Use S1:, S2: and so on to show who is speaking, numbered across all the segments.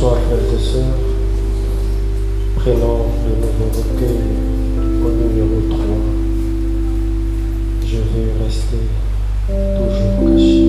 S1: Bonsoir frères et sœurs. Prenons le nouveau recueil au numéro 3. Je vais rester toujours caché.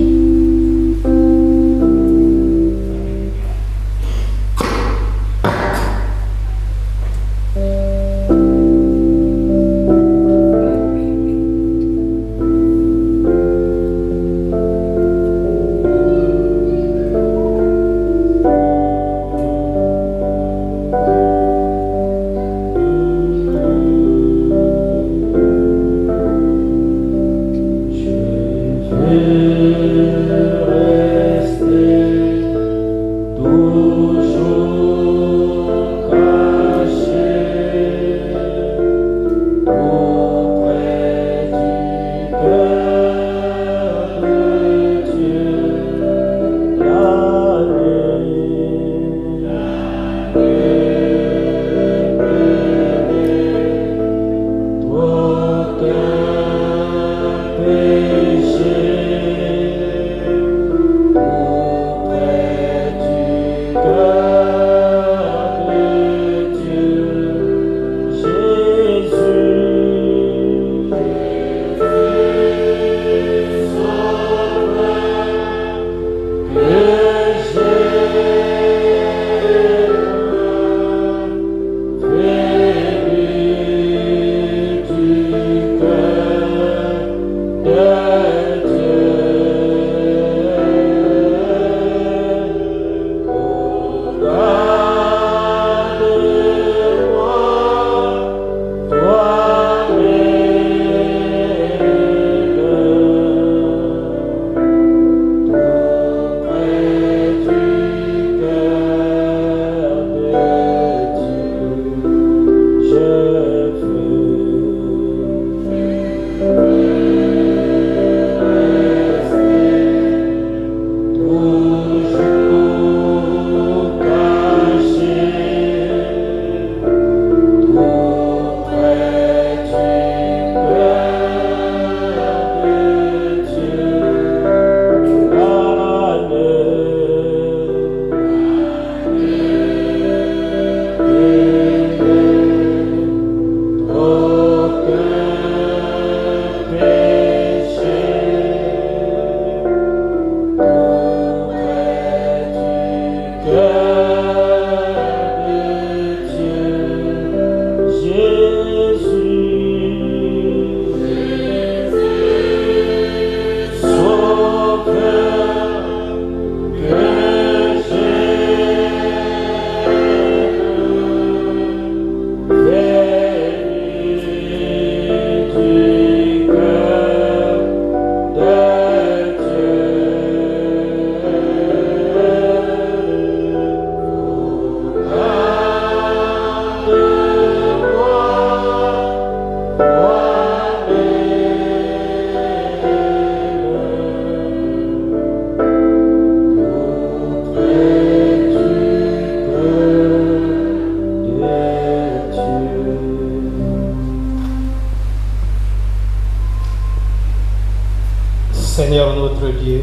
S1: Seigneur notre Dieu,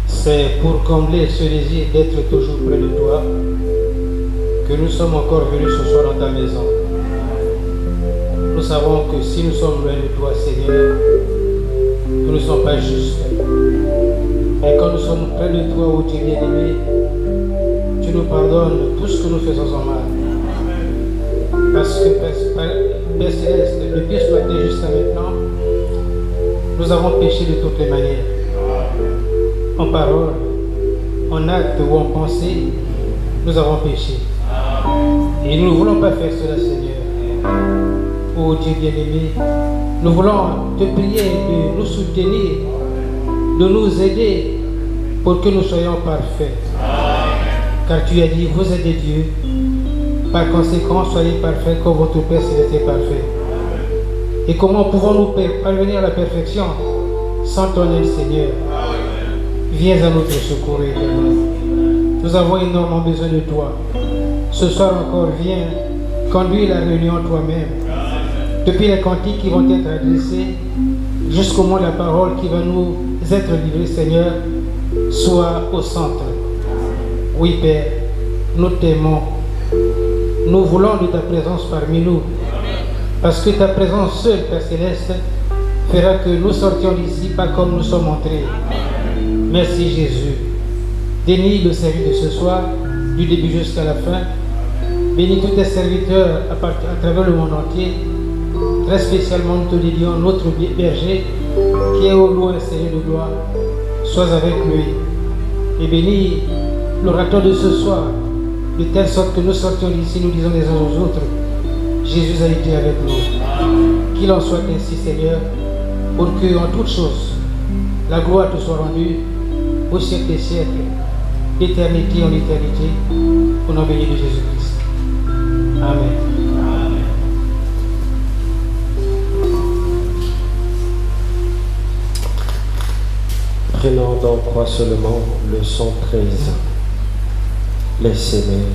S1: c'est pour combler ce désir d'être toujours près de toi que nous sommes encore venus ce soir dans ta maison. Nous savons que si nous sommes loin de toi, Seigneur, nous ne sommes pas justes. Mais quand nous sommes près de toi, ô Dieu bien-aimé, tu nous pardonnes tout ce que nous faisons en mal. Parce que, Père Céleste, depuis ce matin jusqu'à maintenant, nous avons péché de toutes les manières. En parole, en acte ou en pensée, nous avons péché. Et nous ne voulons pas faire cela, Seigneur. Ô Dieu bien-aimé, nous voulons te prier de nous soutenir, de nous aider pour que nous soyons parfaits. Car tu as dit, vous êtes des dieux. Par conséquent, soyez parfaits comme votre Père Céleste est parfait. Et comment pouvons-nous parvenir à la perfection sans ton aide, Seigneur? Viens à notre secours, éternel. Nous avons énormément besoin de toi. Ce soir encore, viens conduire la réunion toi-même. Depuis les cantiques qui vont être adressés, jusqu'au moment de la parole qui va nous être livrée, Seigneur, sois au centre. Oui, Père, nous t'aimons. Nous voulons de ta présence parmi nous. Parce que ta présence seule, Père Céleste, fera que nous sortions d'ici pas comme nous sommes entrés. Merci Jésus. Bénis le service de ce soir, du début jusqu'à la fin. Bénis tous tes serviteurs à travers le monde entier. Très spécialement, nous te dédions notre berger qui est au loin, Seigneur de gloire. Sois avec lui. Et bénis l'orateur de ce soir, de telle sorte que nous sortions d'ici, nous disons les uns aux autres, Jésus a été avec nous. Qu'il en soit ainsi, Seigneur, pour que en toutes choses, la gloire te soit rendue au siècle des siècles, d'éternité en éternité, au nom béni de Jésus-Christ. Amen.
S2: Prenons donc croix seulement le 113. Laissez-les.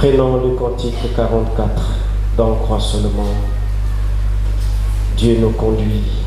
S2: Prenons le cantique 44, d'en croix seulement, Dieu nous conduit.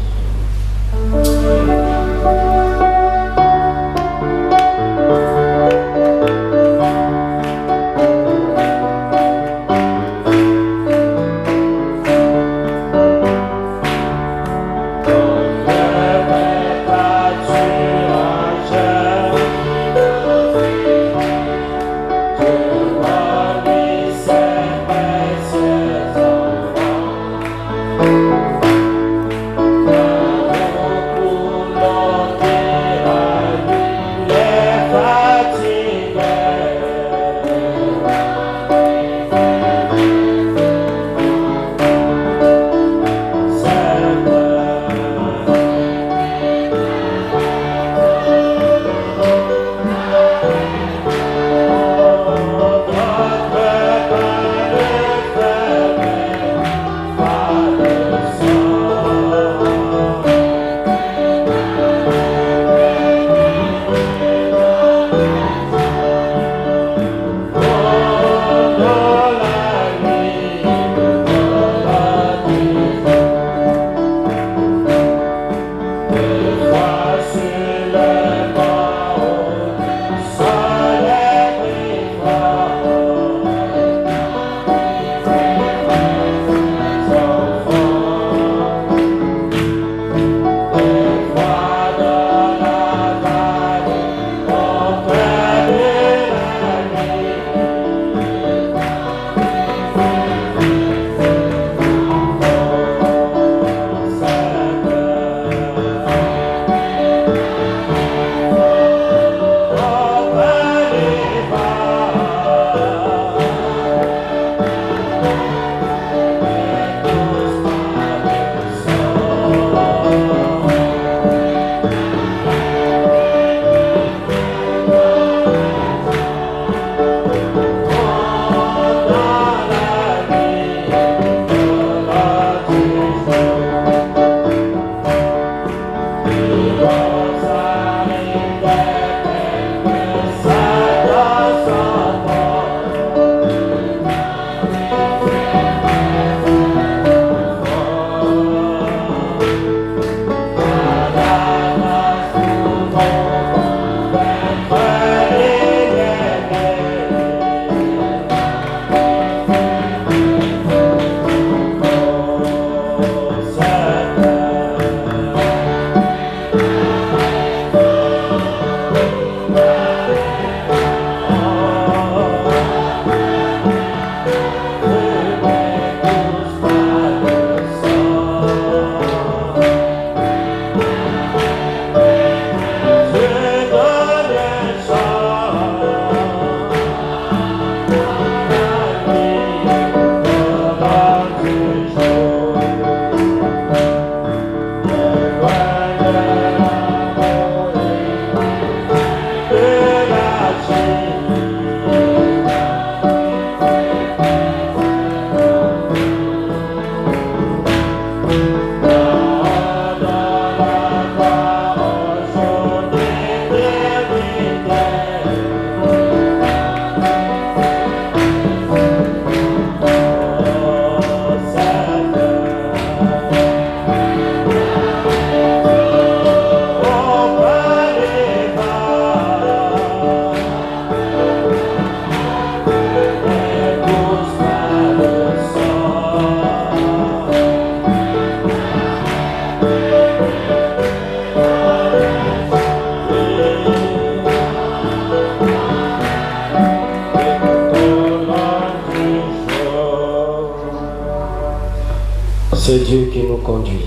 S2: C'est Dieu qui nous conduit.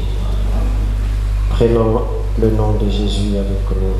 S2: Prenons le nom de Jésus avec nous.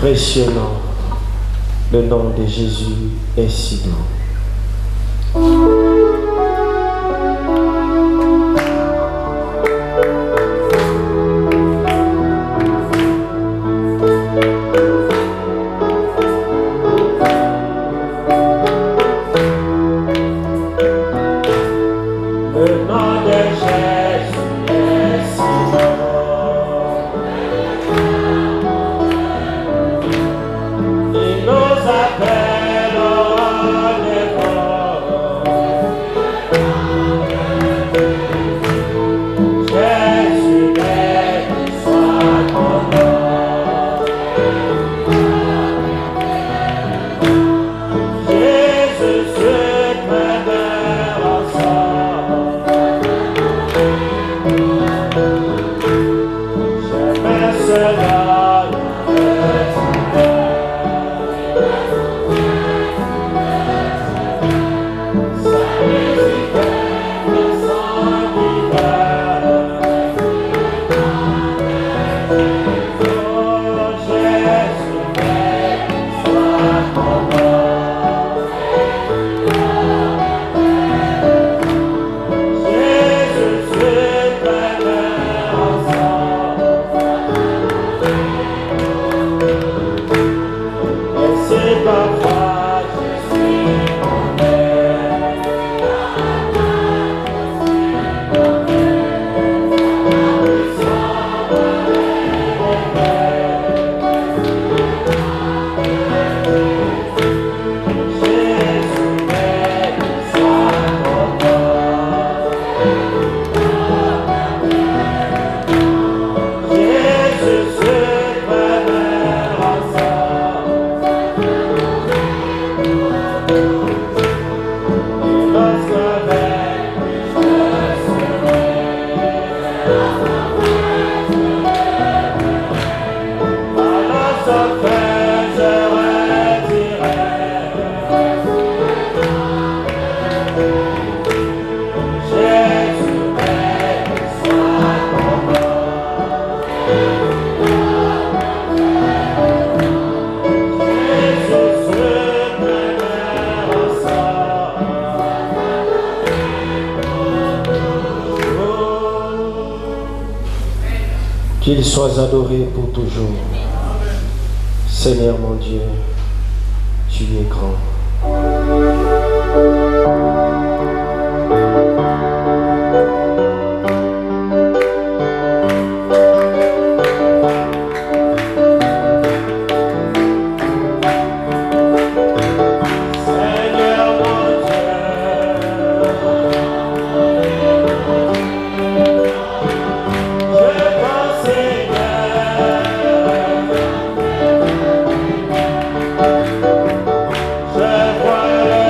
S2: précieux nom, le nom de Jésus est si doux. Qu'il soit adoré pour toujours. Seigneur mon Dieu, tu es grand.
S3: Je vois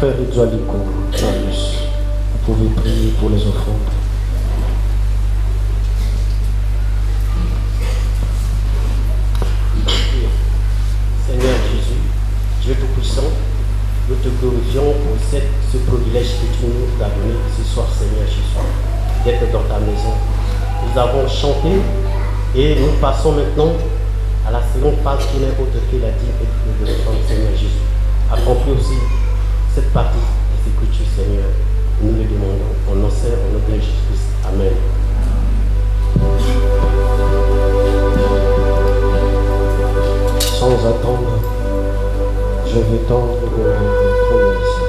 S2: Frère Edoualiko, Marius, vous pouvez prier pour les offrandes.
S3: Seigneur Jésus, Dieu Tout-Puissant, nous te glorifions pour ce privilège que tu nous as donné ce soir, Seigneur Jésus, d'être dans ta maison. Nous avons chanté et nous passons maintenant à la seconde phase qui n'est autre que la dîme et de l'offrande, Seigneur Jésus. Accomplis aussi cette partie des Écritures, Seigneur. Nous le demandons en nom de Jésus-Christ. Amen.
S2: Sans attendre, je vais tendre le trône ici.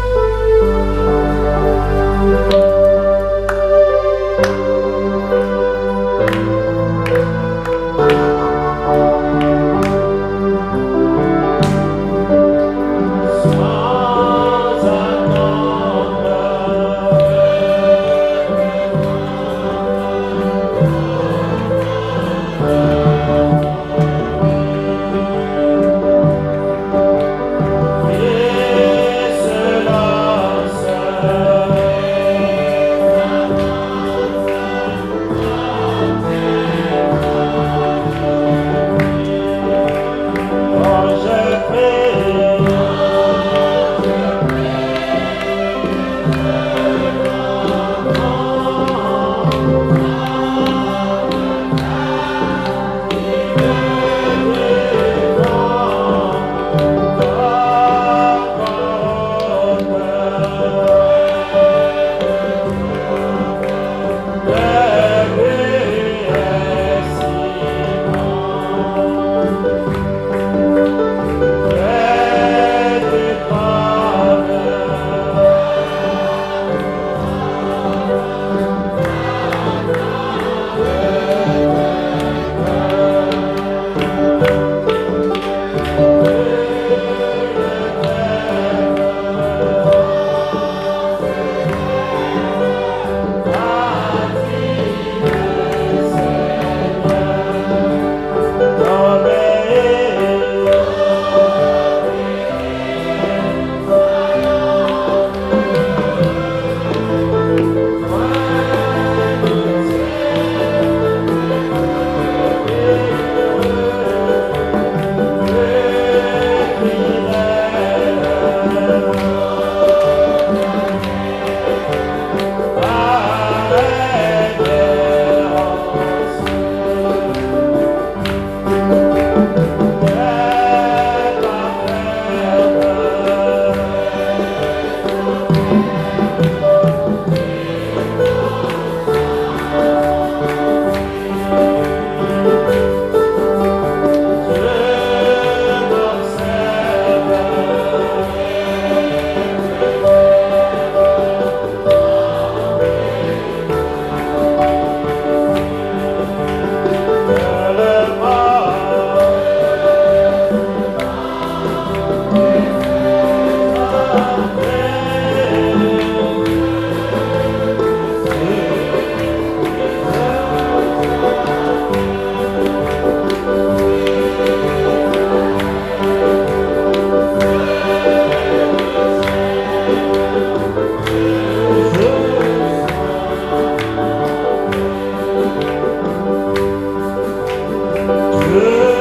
S4: Good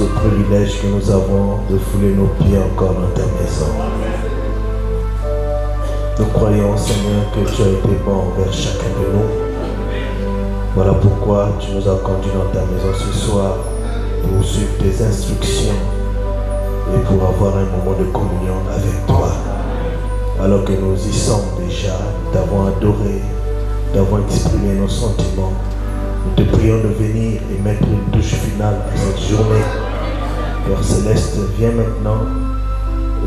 S4: ce privilège que nous avons de fouler nos pieds encore dans ta maison. Nous croyons, Seigneur, que tu as été bon envers chacun de nous. Voilà pourquoi tu nous as conduits dans ta maison ce soir pour suivre tes instructions et pour avoir un moment de communion avec toi. Alors que nous y sommes déjà, nous t'avons adoré, nous t'avons exprimé nos sentiments. Nous te prions de venir et mettre une touche finale à cette journée. Père Céleste, viens maintenant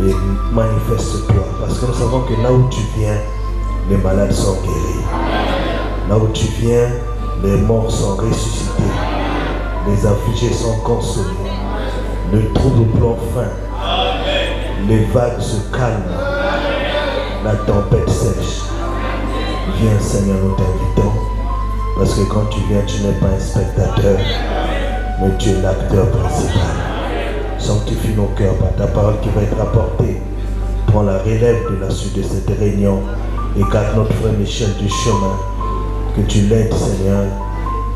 S4: et manifeste-toi. Parce que nous savons que là où tu viens, les malades sont guéris. Là où tu viens, les morts sont ressuscités. Les affligés sont consolés. Le trouble prend fin. Les vagues se calment. La tempête sèche. Viens, Seigneur, nous t'invitons. Parce que quand tu viens, tu n'es pas un spectateur, mais tu es l'acteur principal. Sanctifie nos cœurs par ta parole qui va être apportée. Prends la relève de la suite de cette réunion et garde notre frère Michel du chemin. Que tu l'aides, Seigneur,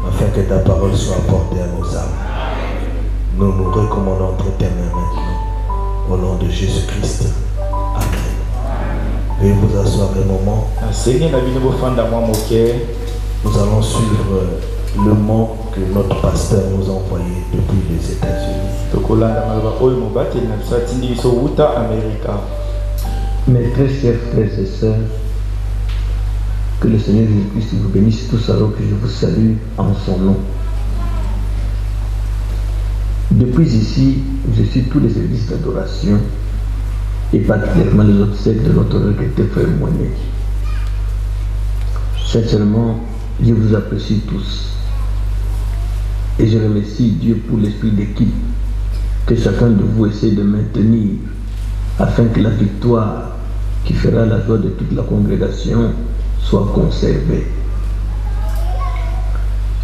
S4: afin que ta parole soit apportée à nos âmes. Nous nous recommandons entre tes mains maintenant. Au nom de Jésus-Christ. Amen. Veuillez vous asseoir un moment. Nous allons suivre le mot que notre pasteur nous a envoyé depuis les États-Unis.
S5: Mes très chers frères et sœurs, que le Seigneur Jésus-Christ vous bénisse tous alors que je vous salue en son nom. Depuis ici, je suis tous les services d'adoration et particulièrement les obsèques de notre regretté frère Moignet. Sincèrement, je vous apprécie tous et je remercie Dieu pour l'esprit d'équipe que chacun de vous essaie de maintenir afin que la victoire qui fera la joie de toute la congrégation soit conservée.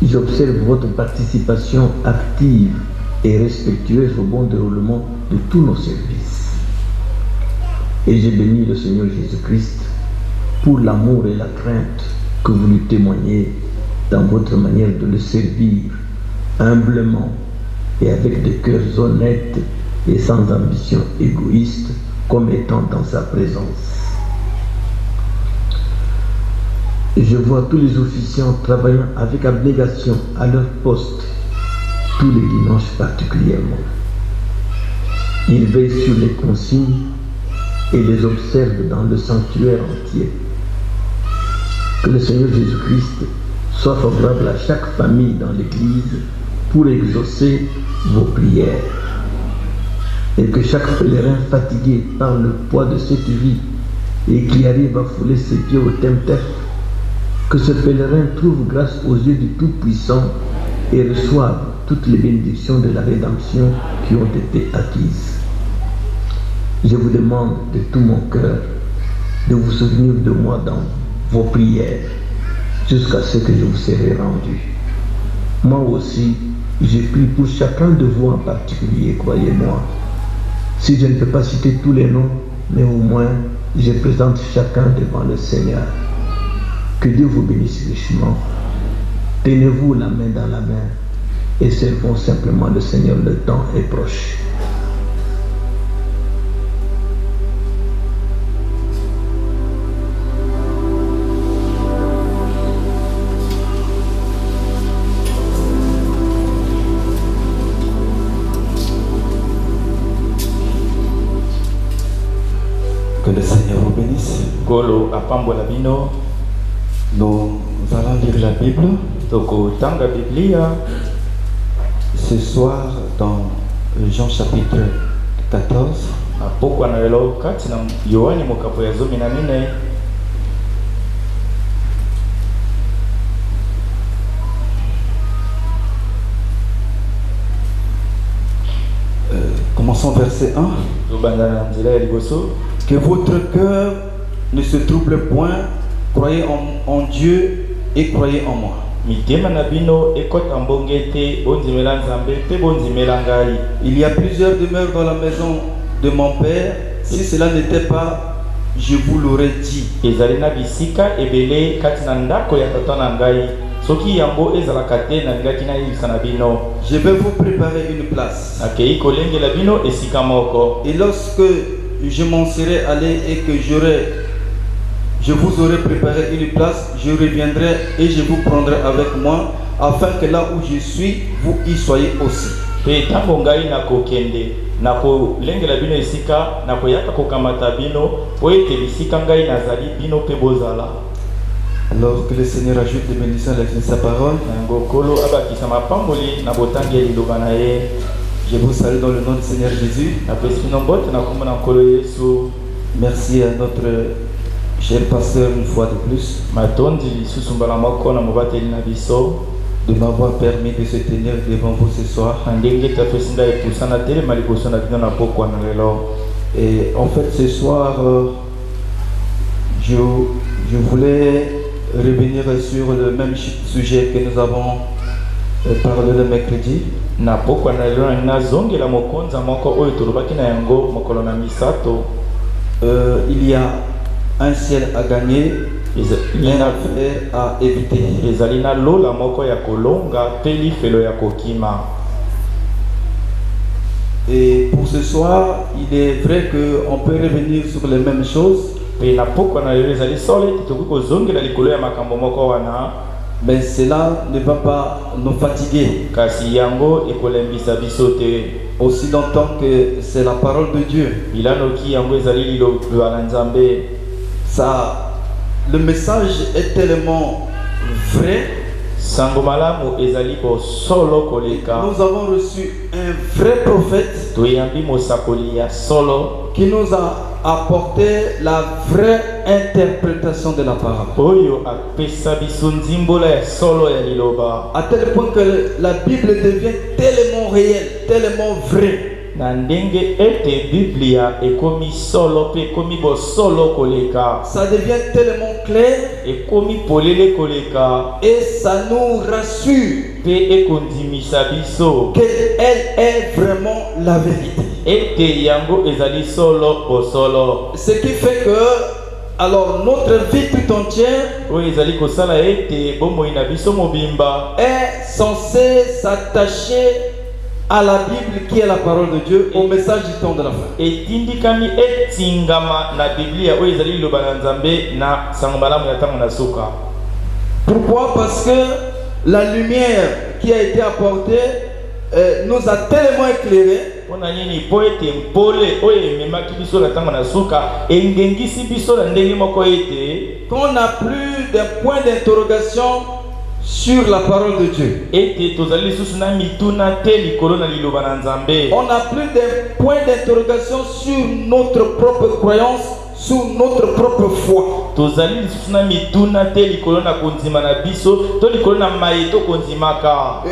S5: J'observe votre participation active et respectueuse au bon déroulement de tous nos services. Et je bénis le Seigneur Jésus-Christ pour l'amour et la crainte que vous lui témoignez dans votre manière de le servir humblement et avec des cœurs honnêtes et sans ambition égoïste comme étant dans sa présence. Je vois tous les officiants travaillant avec abnégation à leur poste, tous les dimanches particulièrement. Ils veillent sur les consignes et les observent dans le sanctuaire entier. Que le Seigneur Jésus-Christ soit favorable à chaque famille dans l'Église pour exaucer vos prières. Et que chaque pèlerin fatigué par le poids de cette vie et qui arrive à fouler ses pieds au Temtef, que ce pèlerin trouve grâce aux yeux du Tout-Puissant et reçoive toutes les bénédictions de la rédemption qui ont été acquises. Je vous demande de tout mon cœur de vous souvenir de moi dans vos prières jusqu'à ce que je vous serai rendu. Moi aussi, je prie pour chacun de vous en particulier, croyez-moi. Si je ne peux pas citer tous les noms, mais au moins je présente chacun devant le Seigneur. Que Dieu vous bénisse richement. Tenez-vous la main dans la main et servons simplement le Seigneur, le temps est proche.
S4: Que le Seigneur vous bénisse. Nous allons lire la Bible ce soir dans Jean chapitre 14. Commençons verset 1. Que votre cœur ne se trouble point, croyez en Dieu et croyez en moi. Il y a plusieurs demeures dans la maison de mon Père. Si cela n'était pas, je vous l'aurais dit.
S6: soki yango ezalaka te nalingaki nayebisa na bino
S7: je vais vous préparer une place.
S6: nakei kolengela bino esika moko.
S7: Et lorsque je m'en serai allé et que je vous aurai préparé une place, je reviendrai et je vous prendrai avec moi, afin que là où je suis, vous y soyez aussi.
S6: Pe tango ngai nakokende nakolengela bino esika nakoyaka kokamata bino po ete bisika ngai nazali bino pe bozala.
S7: Alors que le Seigneur ajoute des bénédictions avec sa parole.
S6: Yango kolo abakisa mapamboli na botangi liloba na ye.
S7: Je vous salue dans le nom du Seigneur Jésus.
S6: Napesi bino mbote na kombo na nkolo Yesu.
S7: Merci à notre cher pasteur une fois de plus
S6: matondi lisusu mbala moko na mobateli na biso
S7: de m'avoir permis de se tenir devant vous ce soir.
S6: ndenge tafesi ngai epusana telema liboso na bino na pokwa na lelo.
S7: Et en fait ce soir je voulais revenir sur le même sujet que nous avons parlé le mercredi.
S6: Na pokwa na lelo na zongela mokonza moko oyo tolobaki na yango mokolo na misato.
S7: Il y a un ciel à gagner, un affaire à éviter.
S6: Ezalina lola moko ya kolonga peli felo ya kokima.
S7: Et pour ce soir, il est vrai qu'on peut revenir sur les mêmes choses. Mais cela ne va pas nous fatiguer. Aussi longtemps que c'est la parole de Dieu. Ça, le message est tellement vrai. Nous avons reçu un vrai prophète qui nous a apporté la vraie interprétation de la parole. À tel point que la Bible devient tellement réelle, tellement vraie.
S6: Na ndenge ete Biblia ekomi solo pe ekomi bo solo koleka.
S7: Ça devient tellement clair
S6: ekomi polele koleka
S7: et ça nous rassure
S6: pe ekondimisa biso
S7: qu'elle est vraiment la vérité.
S6: Ete yango ezali solo bo solo.
S7: Ce qui fait que alors notre vie tout entière
S6: o ezali kosala ete bomoi na biso mobimba
S7: est censée s'attacher à la Bible qui est la parole de Dieu, au message du temps de la fin.
S6: Etindikami etingama na Biblia o ezali loba na Nzambe na sangambalamu ya tango na suka.
S7: Pourquoi? Parce que la lumière qui a été apportée nous a tellement éclairé.
S6: Pona nini po ete mpole o ememaki biso na tango na suka engengisi biso na ndenge moko ete
S7: qu'on n'a plus de point d'interrogation sur la parole de Dieu. On n'a plus de point d'interrogation sur notre propre croyance, sur notre propre foi. Et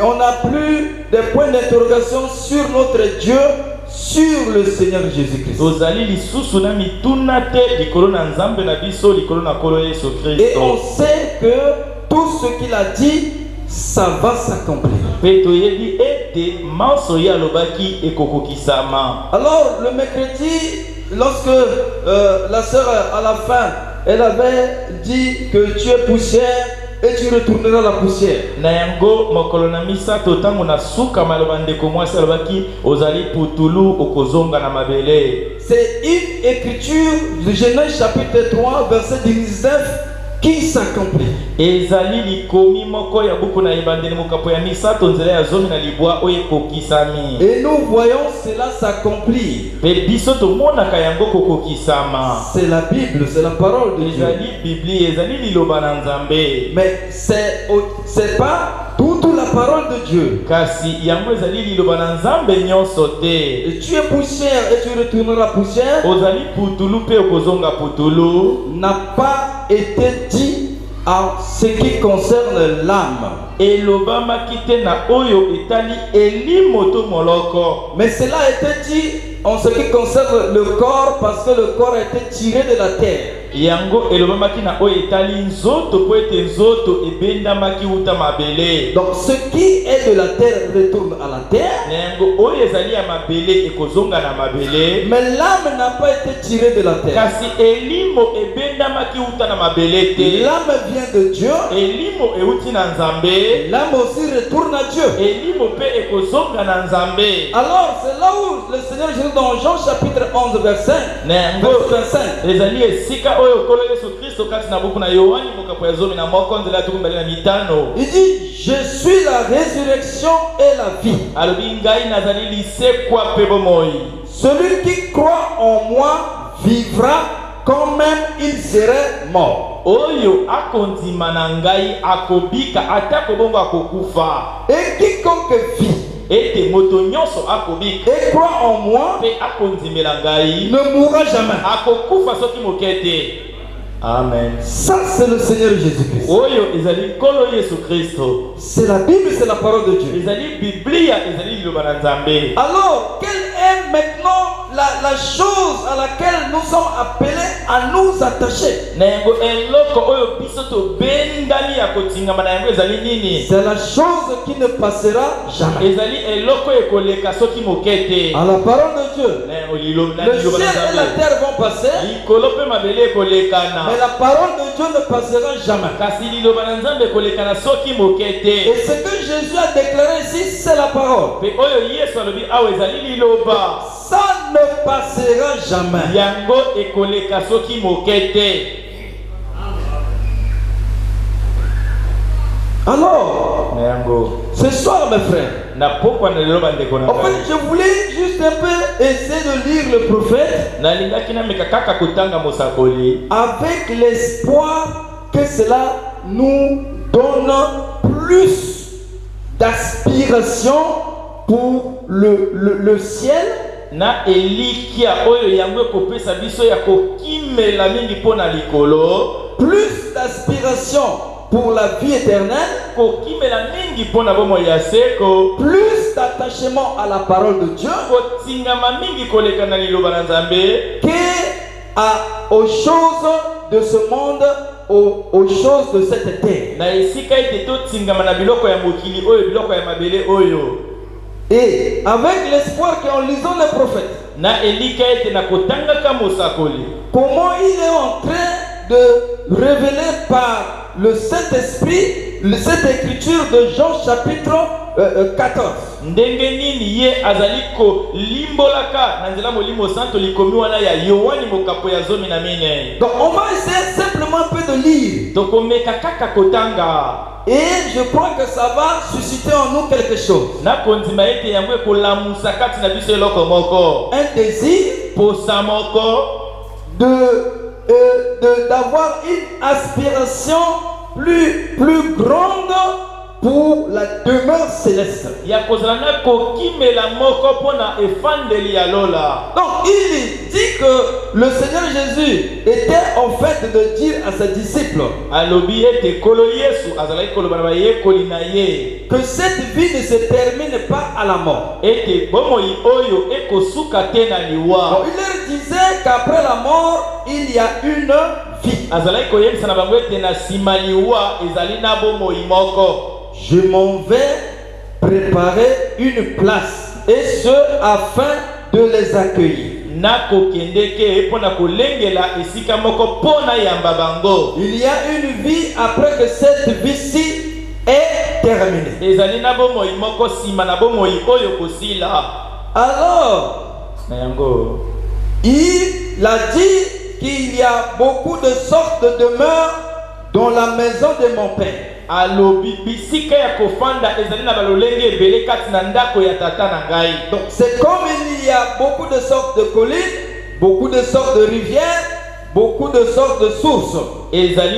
S7: on n'a plus de point d'interrogation sur notre Dieu, sur le Seigneur Jésus-Christ. Et on sait que tout ce qu'il a dit, ça va s'accomplir. Alors, le mercredi, lorsque la sœur, à la fin, elle avait dit que tu es poussière et tu retourneras la poussière. C'est une écriture de Genèse chapitre 3, verset 19. Qui s'accomplit. Et nous voyons cela s'accomplir. C'est la Bible, c'est la parole de Dieu. Mais c'est pas toute la parole de Dieu. Et tu es poussière et tu retourneras poussière. N'a pas été dit en ce qui concerne l'âme. Mais cela a été dit en ce qui concerne le corps, parce que le corps a été tiré de la terre.
S6: yango elobamaki na oyo etali nzoto po ete nzoto ebendamaki uta mabele.
S7: Donc ce qui est de la terre retourne à la terre.
S6: Yango oyo ezali ya mabele ekozonga na mabele.
S7: Mais l'âme n'a pas été tirée de la terre.
S6: Kasi elimo ebendamaki uta na mabele te.
S7: L'âme vient de Dieu.
S6: Elimo euti na Nzambe.
S7: L'âme aussi retourne à Dieu.
S6: Elimo pe ekozonga na Nzambe.
S7: Alors c'est là où le Seigneur Jésus dans Jean chapitre 11 verset 25.
S6: Ezali esika oyo kolo Yesu Kristo kati na buku na Yohani mokapo ya 15:5.
S7: Il dit je suis la résurrection et la vie.
S6: Alobi ngai nazali lisekwa pe bomoi.
S7: Celui qui croit en moi vivra quand même il serait mort.
S6: Oyo akondima na ngai akobika atako bongo akokufa.
S7: Et quiconque vit
S6: ete moto nyonso akobika
S7: et croit en moi
S6: pe akondimela ngai
S7: ne mourra jamais.
S6: Akokufa soki mokete. Amen.
S7: Ça c'est le Seigneur Jésus-Christ.
S6: Oyo ezali kolo Yesu Kristo.
S7: C'est la Bible, c'est la parole de Dieu.
S6: Ezali Biblia, ezali liloba na Nzambe.
S7: Alors, quelle est maintenant la chose à laquelle nous sommes appelés à nous attacher?
S6: Nengo eloko oyo biso to bendali ya kotingama na yango ezali nini?
S7: C'est la chose qui ne passera jamais.
S6: Ezali eloko ekoleka soki mokete.
S7: À la parole de Dieu. Le ciel et la terre vont passer.
S6: Likolo pe mabele ekolekana.
S7: Mais la parole de Dieu ne passera jamais.
S6: Kasi liloba na Nzambe ekolekana soki mokete.
S7: Et ce que Jésus a déclaré ici, c'est la parole.
S6: Pe oyo Yesu alobi awa ezali liloba.
S7: Ça ne passera jamais.
S6: Yango ekoleka soki mokete.
S7: Alors, ce soir, mes frères, en fait, je voulais juste un peu essayer de lire le prophète avec l'espoir que cela nous donne plus d'aspiration pour le ciel.
S6: Na elikia oyo yango kopesa biso ya kokimela mingi pona likolo,
S7: plus d'aspiration pour la vie éternelle,
S6: kokimela mingi pona bomo ya seko,
S7: plus d'attachement à la parole de Dieu,
S6: kotingama mingi koleka na liloba na Nzambe,
S7: aux choses de ce monde, aux choses de cette terre.
S6: Na esika ite to tingama na biloko ya mokili oyo biloko ya mabele oyo.
S7: Et avec l'espoir qu'en lisant les prophètes, comment il est en train de révéler par le Saint-Esprit cette écriture de Jean chapitre 14. Donc on va essayer simplement un peu de lire. Et je crois que ça va susciter en nous quelque chose. Un désir d'avoir une aspiration plus grande pour la demeure céleste. Donc il dit que le Seigneur Jésus était en fait de dire à ses disciples que cette vie ne se termine pas à la mort. Bon, il leur disait qu'après la mort il y a une vie. Je m'en vais préparer une place, et ce afin de les accueillir. Il y a une vie après que cette vie-ci est terminée. Alors, il a dit qu'il y a beaucoup de sortes de demeures dans la maison de mon Père. Donc c'est comme il y a beaucoup de sortes de collines, beaucoup de sortes de rivières, beaucoup de sortes de sources. Et des lacs.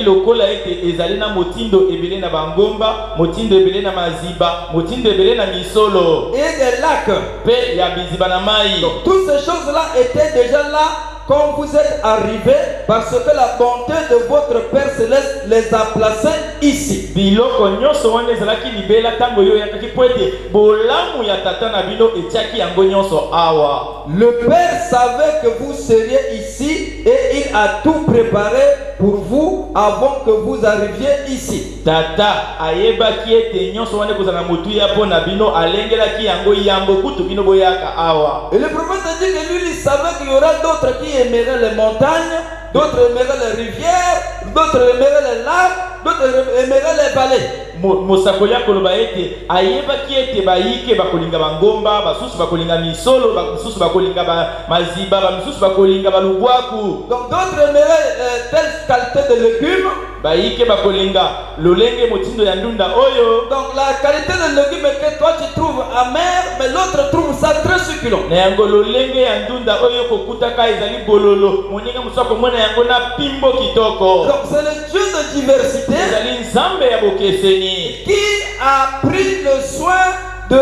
S7: Donc toutes ces choses-là étaient déjà là quand vous êtes arrivés, parce que la bonté de votre Père Céleste les a placés ici.
S6: Biloko nyonso wana ezalaki libela tango yo yakaki po ete bolamu ya tata na bino etiaki yango nyonso awa.
S7: Le Père savait que vous seriez ici et il a tout préparé pour vous avant que vous arriviez ici.
S6: Tata ayebaki ete nyonso wana kozala motu ya po na bino alengelaki yango yambo kutu bino boyaka awa.
S7: Et le prophète a dit que lui il savait qu'il y aura d'autres qui aimeraient les montagnes, d'autres aimeraient les rivières, d'autres aimeraient les lacs, d'autres aimeraient les vallées.
S6: Mosakoli akoloba ete ayebaki ete bayike bakolinga bangomba, basusu bakolinga misolo, basusu bakolinga maziba, basusu bakolinga balubwaku.
S7: Donc d'autres aimeraient telle qualité de légumes.
S6: Bayike bakolinga lolenge motindo ya ndunda oyo.
S7: Donc la qualité de légumes que toi tu trouves amer, mais l'autre trouve ça très succulent.
S6: Na yango lolenge ya ndunda oyo kokutaka ezali bololo, moninga musako mona yango na pimbo kitoko.
S7: Donc c'est le Dieu de diversité.
S6: Ezali nzambe ya bokeseni.
S7: Qui a pris le soin du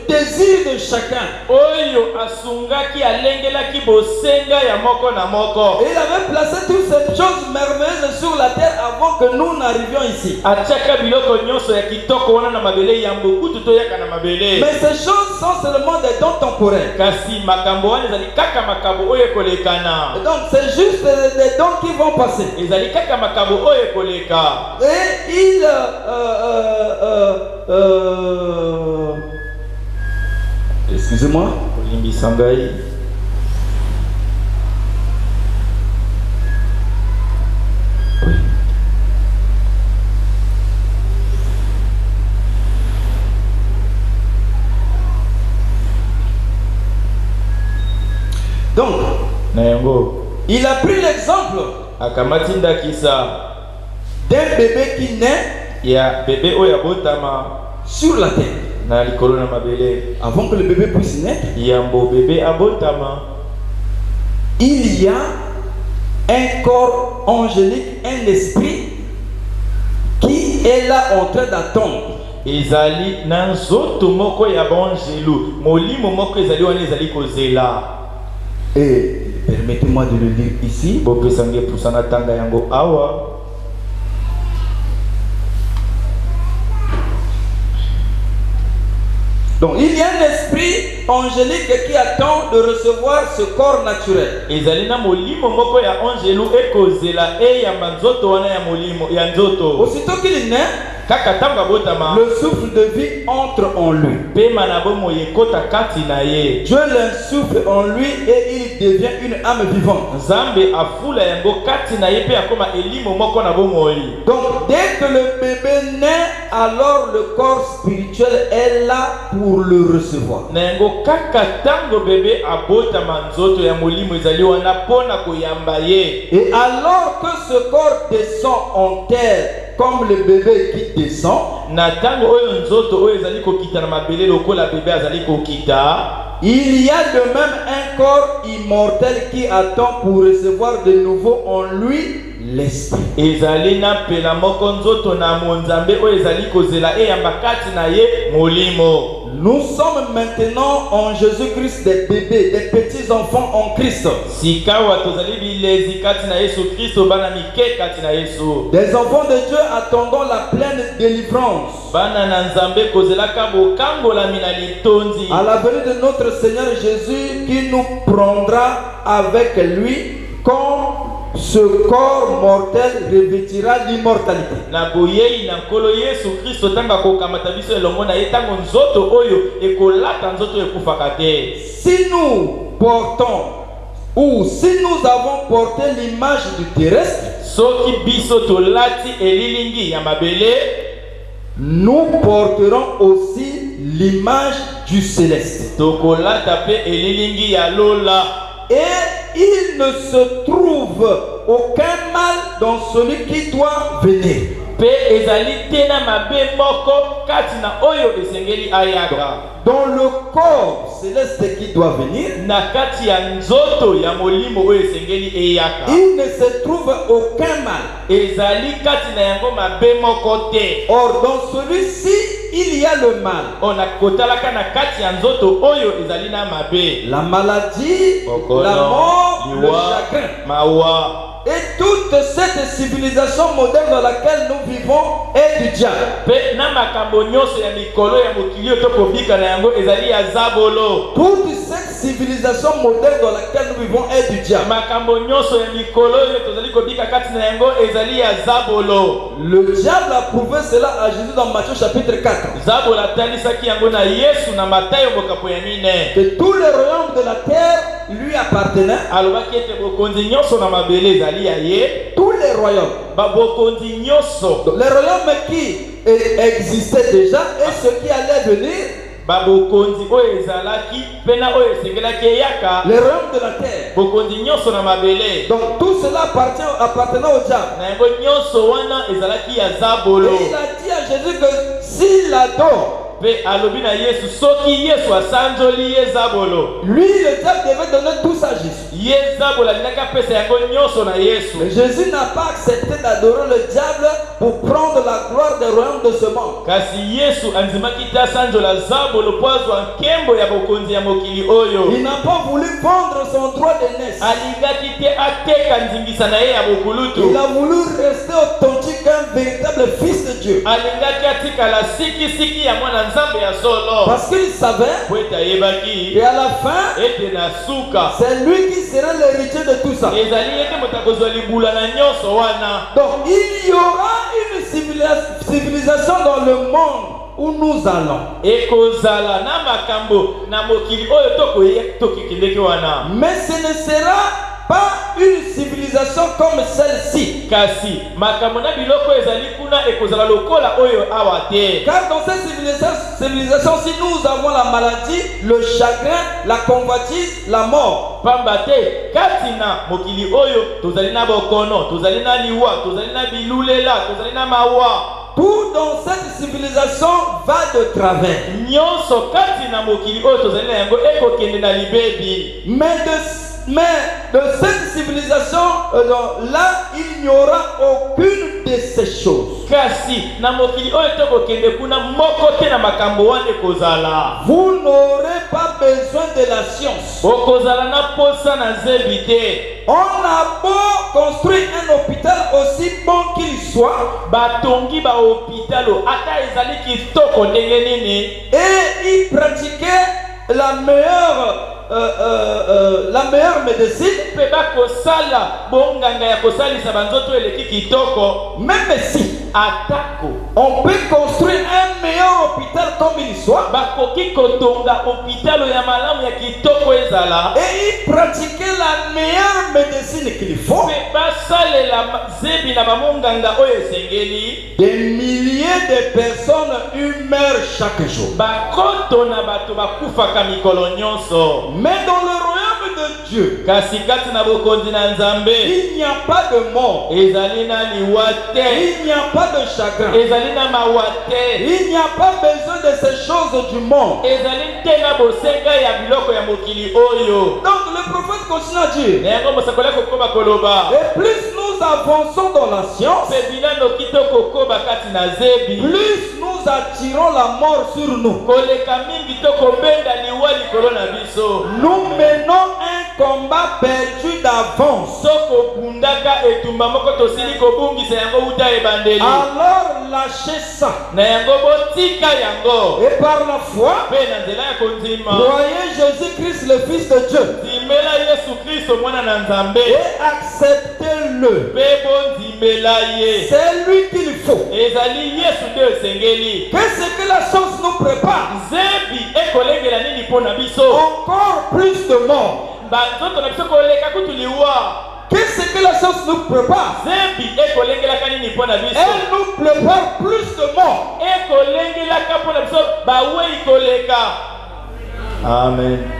S7: désir de chacun.
S6: Oyo asungaki alengelaki bosenga ya moko na moko.
S7: Et il avait placé toutes ces choses merveilleuses sur la terre avant que nous n'arrivions ici.
S6: Achaka biloko nyonso ya kitoko wana na mabele ya mbokutu to yaka na mabele.
S7: Mais ces choses sont seulement des dons temporaires.
S6: Kasi makambo wana ezali kaka makambo oyo kolekana.
S7: Donc c'est juste des dons qui vont passer.
S6: Ezali kaka makambo oyo koleka.
S7: Et il excusez-moi.
S6: Olimbi sangai.
S7: Donc, il a pris l'exemple
S6: akamatinda kisa
S7: d'un bébé qui naît
S6: ya bébé oya botama
S7: sur la terre.
S6: Na likolo na mabele.
S7: Avant que le bébé puisse naître,
S6: yambo bébé abotama,
S7: il y a un corps angélique, un esprit qui est là en train d'attendre.
S6: Ezali na nzoto moko ya banjelu, molimo moko ezali wana ezali kozela.
S7: Et permettez-moi de le lire ici.
S6: Bopesange pusana tanga yango awa.
S7: Donc il y a un esprit angélique qui attend de recevoir ce corps naturel.
S6: Ezalina molimo moko ya angelu ekozela e ya manzoto wana ya molimo ya nzoto.
S7: Aussitôt qu'il naît,
S6: le
S7: souffle de vie entre en lui. Dieu l'insuffle en lui et il devient une âme vivante. Donc dès que le bébé naît, alors le corps spirituel est là pour le recevoir. Et alors que ce corps descend en terre, comme le bébé qui descend, il y a de même un corps immortel qui attend pour recevoir de nouveau en lui l'esprit. Nous sommes maintenant en Jésus-Christ des bébés, des petits enfants en Christ. Des enfants de Dieu attendant la pleine délivrance. À la venue de notre Seigneur Jésus qui nous prendra avec lui quand ce corps mortel revêtira l'immortalité. Si nous portons ou si nous avons porté l'image du terrestre, nous porterons aussi l'image du céleste. Et il ne se trouve aucun mal dans celui qui doit venir.
S6: pe ezali tena mabe moko kati na oyo esengeli ayaka.
S7: Dans le corps céleste qui doit venir,
S6: na kati ya nzoto ya molimo oyo esengeli eyaka,
S7: il ne se trouve aucun mal.
S6: ezali kati na yango mabe moko te.
S7: Or dans celui-ci il y a le mal.
S6: ona kotalaka na kati ya nzoto oyo ezali na mabe,
S7: La maladie, la mort, le chagrin.
S6: mawa.
S7: Et toute cette civilisation moderne dans laquelle nous vivons est du diable.
S6: Pe na makambo nyonso ya mikolo ya mokili oyo tokobika na yango ezali ya zabolo.
S7: Toute cette civilisation moderne dans laquelle nous vivons est du diable.
S6: makambo nyonso ya mikolo oyo tozali kobika kati na yango ezali ya zabolo.
S7: Le diable a prouvé cela à Jésus dans Matthieu chapitre 4.
S6: zabolo atalisaki yango na Yesu na Matayo bokapo ya mine.
S7: Que tous les royaumes de la terre lui appartenaient.
S6: alobaki ete bokonzi nyonso na mabele ezali ya ye.
S7: Tous les royaumes.
S6: babokonzi nyonso.
S7: Les royaumes qui existaient déjà et ceux qui allaient venir.
S6: babokonzi oyo ezalaki pena oyo esengelaki eyaka.
S7: Les royaumes de la terre.
S6: bokonzi nyonso na mabele.
S7: Donc tout cela appartenant au diable.
S6: na yango nyonso wana ezalaki ya zabolo.
S7: Et il a dit à Jésus que s'il adore,
S6: pe alobi na Yesu soki Yesu asanjoli ye zabolo,
S7: lui le diable devait donner tout ça à Jésus.
S6: ye zabolo alingaki apesa yango nyonso na Yesu.
S7: Mais Jésus n'a pas accepté d'adorer le diable pour prendre la gloire des royaumes de ce monde.
S6: kasi Yesu andimaki te asanjola zabolo po azwa nkembo ya bokonzi ya mokili oyo.
S7: Il n'a pas voulu vendre son droit d'aînesse.
S6: alingaki te ateka ndingisa na ye ya bokulutu.
S7: Il a voulu rester authentique, un véritable fils de Dieu.
S6: alingaki atikala sikisiki ya mwana nzambe ya solo.
S7: Parce qu'il savait
S6: po ete ayebaki
S7: qu'à la fin,
S6: ete na suka
S7: c'est lui qui sera l'héritier de tout ça.
S6: ezali ete moto akozwa libula na nyonso wana.
S7: Donc il y aura une civilisation dans le monde où nous allons.
S6: ekozala na makambo na mokili oyo tokikendeki wana.
S7: Mais ce ne sera pas une civilisation comme celle-ci.
S6: kasi makambo na biloko ezali kuna ekozala lokola oyo awa te.
S7: Car dans cette civilisation-ci, nous avons la maladie, le chagrin, la convoitise, la mort.
S6: pamba te kati na mokili oyo tozali na bokono, tozali na liwa, tozali na bilulela, tozali na mawa.
S7: Tout dans cette civilisation va de travers.
S6: nyonso kati na mokili oyo tozali na yango ekokende na libebi.
S7: Mais de cette civilisation là, il n'y aura aucune de ces choses.
S6: kasi na mokili oyo tokokende kuna moko te na makambo wana ekozala.
S7: Vous n'aurez pas besoin de la science.
S6: okozala na posa na nzebi te.
S7: On a beau construire un hôpital aussi bon qu'il soit,
S6: batongi ba hôpitalo ata ezali kitoko ndenge nini,
S7: et y pratiquer la meilleure médecine,
S6: pe bakosala bonganga ya kosalisa banzoto eleki kitoko.
S7: même si
S6: atako
S7: on peut construire un meilleur hôpital comme il soit,
S6: bakoki kotonga hôpitalo ya malamu ya kitoko ezala,
S7: et y pratiquer la meilleure médecine qu'il faut,
S6: pe basalela zebi na bamonganga oyo esengeli,
S7: des milliers de personnes meurent chaque jour.
S6: bakoto na bato bakufaka mikolo nyonso.
S7: Mais dans le royaume de Dieu,
S6: kasi kati na bokonzi na nzambe
S7: il n'y a pas de mort,
S6: ezali na liwa te,
S7: il n'y a pas de chagrin,
S6: ezali na mawa te,
S7: il n'y a pas besoin de ces choses du monde.
S6: ezali te na bosenga ya biloko ya mokili oyo.
S7: Donc le prophète continue à dire,
S6: na yango mosakoli akokoba koloba,
S7: et plus nous avançons dans la science,
S6: pe bilano kitoko koba kati na zebi,
S7: plus nous attirons la mort sur nous.
S6: koleka mingi tokobenda liwa likolo na biso.
S7: Nous menons un combat perdu d'avance.
S6: soko bundaka etumba moko tosili kobungisa yango uta ebandeli.
S7: Alors lâchez ça.
S6: na yango botika yango.
S7: Et par la foi,
S6: pe na nzela ya kondima
S7: croyez Jésus-Christ le Fils de Dieu.
S6: ndimela Yesu Kristo mwana na Nzambe,
S7: Et acceptez-le.
S6: pe bondimela ye.
S7: C'est lui qu'il faut.
S6: ezali Yesu nde esengeli.
S7: Qu'est-ce que la science nous prépare?
S6: zebi ekolengela nini mpo na biso?
S7: Encore plus de mort.
S6: banzoto na biso koleka kutu liwa.
S7: Qu'est-ce que la science nous prépare?
S6: zebi ekolengelaka nini mpo na biso?
S7: Elle nous prépare plus de mort.
S6: ekolengelaka mpo na biso bawei koleka. Amen.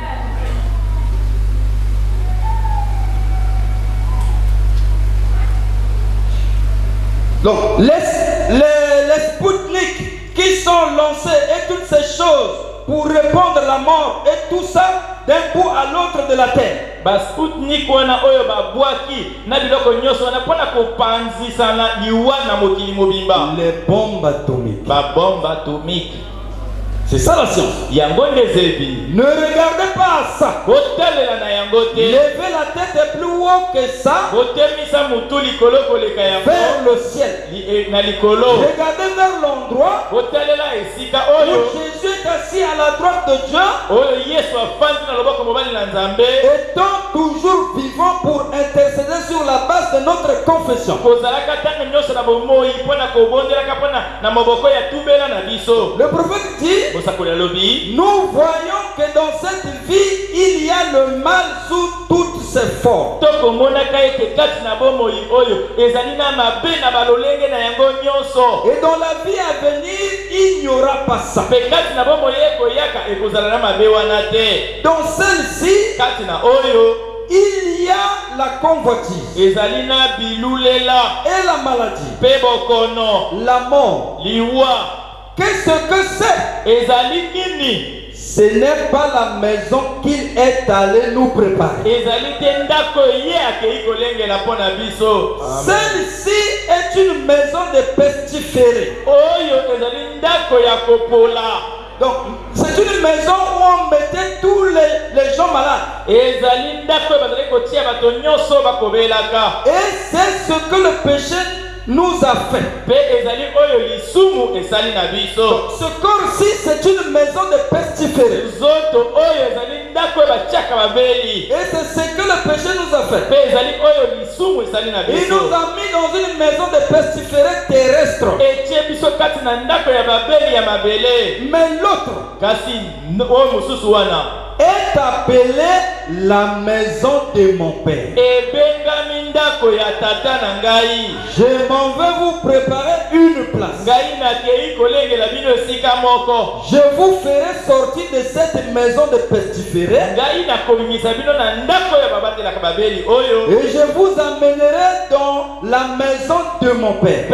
S7: Donc, les Spoutnik qui sont lancés et toutes ces choses pour répandre la mort et tout ça d'un bout à l'autre de la terre.
S6: Ba Spoutnik wana oyo ba bwaki na biloko nyoso wana pona ko panzisa na liwa na mokili mobimba.
S7: Les bombes atomiques.
S6: Ba bombe atomique.
S7: C'est ça la science.
S6: Yango ndezebi.
S7: Ne regardez pas à ça.
S6: Botalela na yango te.
S7: Levez la tête plus haut que ça.
S6: Botemisa mutu likolo koleka yango.
S7: Vers le ciel.
S6: Na likolo.
S7: Regardez vers l'endroit
S6: Botalela esika
S7: où
S6: oyo.
S7: Jésus est assis à la droite de Dieu.
S6: Oyo Yesu afandi na loboko mobali na Nzambe.
S7: Étant toujours vivant pour intercéder sur la base de notre confession.
S6: Kozalaka tanga nyonso na bomoi pona kobondelaka pona na moboko ya tubela na biso.
S7: Le prophète dit,
S6: nous
S7: voyons que dans cette vie, il y a le mal sous toutes ses formes. Et dans la vie à venir, il n'y aura pas ça. Dans celle-ci, il y a la convoitise et la maladie, la mort. Qu'est-ce que c'est? Ce n'est pas la maison qu'il est allé nous préparer. Celle-ci est une maison de pestiférés. Donc, c'est une maison où on mettait tous les gens malades. Et c'est ce que le péché nous a fait. Donc, ce corps-ci, c'est une maison de pestiférés. Et c'est ce que le péché nous a fait. Il nous a mis dans une maison de pestiférés terrestres. Mais l'autre est appelé la maison de mon père. Je m'en vais vous préparer une place. Je vous ferai sortir de cette maison de pestiférés. Et je vous amènerai dans la maison de mon père. Il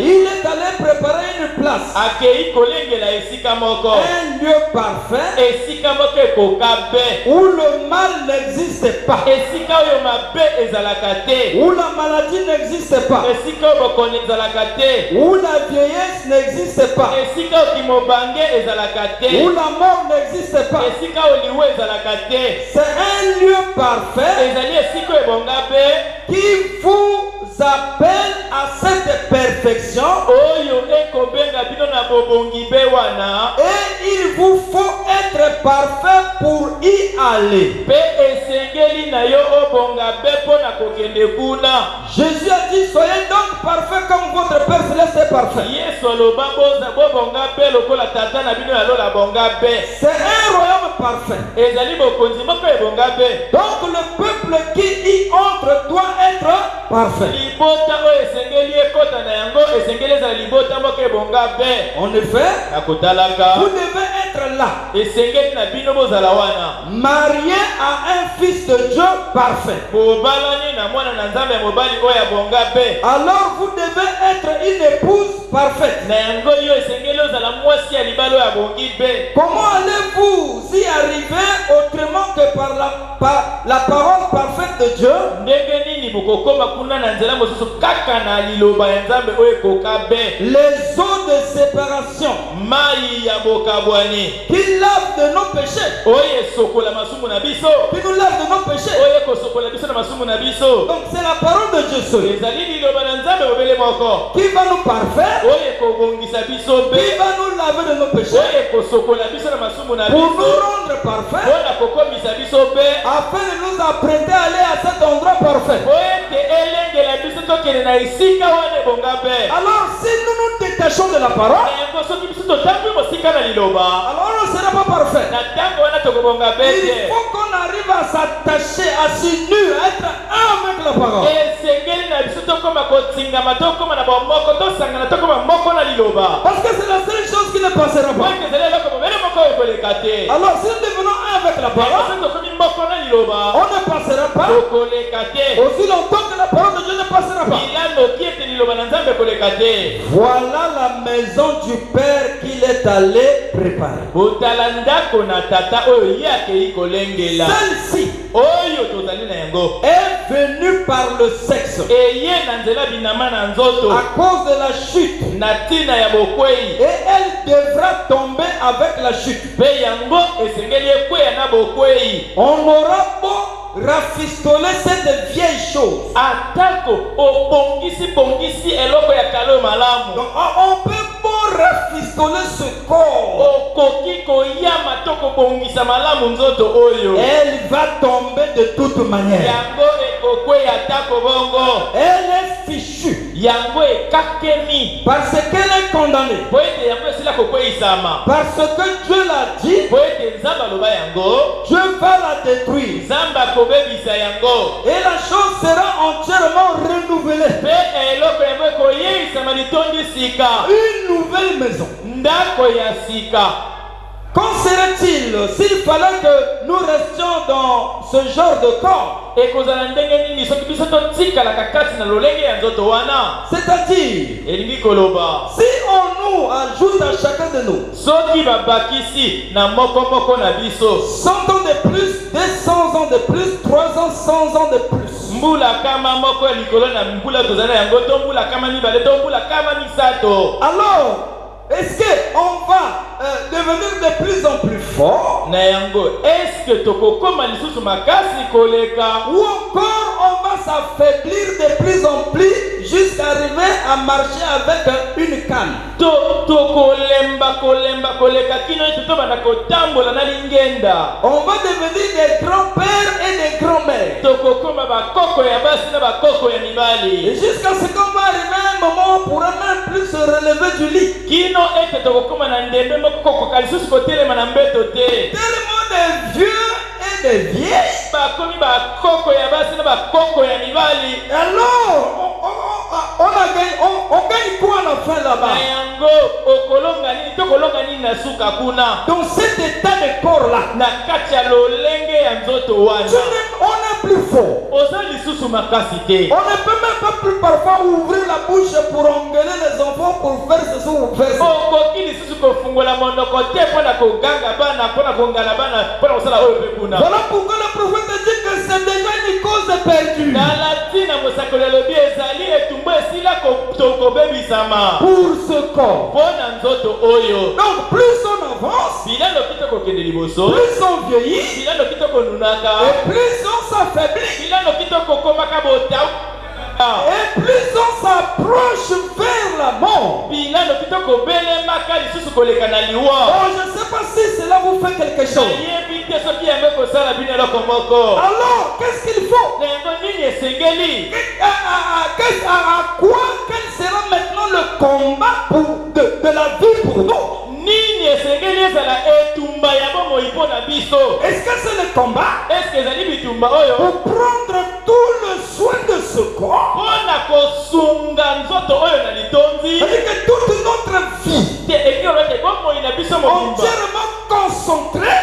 S7: est allé préparer une place. Un lieu parfait où le mal n'existe pas, où la maladie n'existe pas, où la vieillesse n'existe pas, où la mort n'existe pas. C'est un lieu parfait qui vous appelle à cette perfection. Et il vous faut être parfait pour y aller. Jésus a dit, soyez donc parfait comme votre Père Céleste est parfait. C'est un royaume parfait. Donc le peuple qui y entre doit être parfait. En effet, vous devez être là, marié à un fils de Dieu parfait. Alors vous devez être une épouse parfaite. Comment allez-vous y arriver autrement que par la parole parfaite de Dieu? Les eaux de séparation qui lavent de nos péchés, qui nous lavent de nos péchés. Donc c'est la parole de Dieu seul qui va nous parfaire, qui va nous laver de nos péchés, pour nous rendre parfaits, afin de nous apprêter à aller à cet endroit parfait. Alors si nous nous détachons de la parole, alors on ne sera pas parfait. Il faut qu'on arrive à s'attacher, à s'unir, à être un avec la parole. Parce que c'est la seule chose qui ne passera pas. Alors si nous devenons un avec la parole, on ne passera pas. Aussi longtemps que la parole de Dieu ne passera pas. Voilà la maison du Père qu'il est allé préparer. Celle-ci est venue par le sexe à cause de la chute. Et elle devra tomber avec la chute. On aura beau rafistoler cette vieille chose. Donc, on peut beau rafistoler ce corps. Elle va tomber de toute manière. Elle est fichue. Parce qu'elle est condamnée. Parce que Dieu l'a dit. Dieu va la détruire. Et la chose sera entièrement renouvelée. Une nouvelle maison. Qu'en serait-il s'il fallait que nous restions dans ce genre de corps? C'est-à-dire, si on nous ajoute à chacun de nous 100 ans de plus, 200 ans de plus, 300, 100 ans de plus, alors est-ce qu'on va devenir de plus en plus fort? Ou encore on va s'affaiblir de plus en plus jusqu'à arriver à marcher avec une canne? On va devenir des grands-pères et des grands-mères. Et jusqu'à ce qu'on va arriver à un moment où on pourra même plus se relever du lit. Tellement de vieux et de vieilles. Alors on gagne quoi à la fin là-bas? Dans cet état de corps là, on est plus fort. On ne peut même pas plus parfois ouvrir la bouche pour engueuler les enfants pour faire ce ou faire ça. Voilà pourquoi le prophète dit que c'est déjà une cause perdue. Pour ce corps. Donc plus on avance, plus on vieillit, et plus on s'affaiblit, et plus on s'approche vers la mort. Oh, je ne sais pas si cela vous fait quelque chose. Alors, qu'est-ce qu'il faut? À quoi? Quel sera maintenant le combat de la vie pour nous? Est-ce que c'est le combat pour prendre tout le soin de ce corps? C'est-à-dire que toute notre vie entièrement concentrée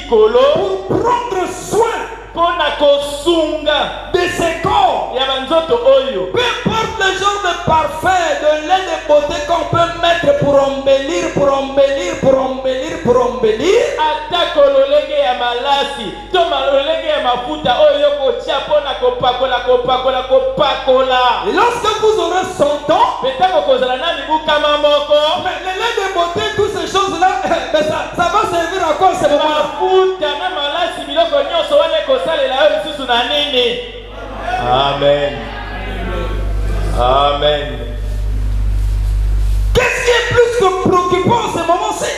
S7: pour prendre soin de ces corps. Peu importe le genre de parfum, de lait de beauté qu'on peut mettre pour embellir, et lorsque vous aurez 100 ans, mais le lait de beauté, toutes ces choses-là, ça va servir à quoi ce moment-là?
S6: Amen. Amen.
S7: Qu'est-ce qui est plus que préoccupant en ce moment-ci?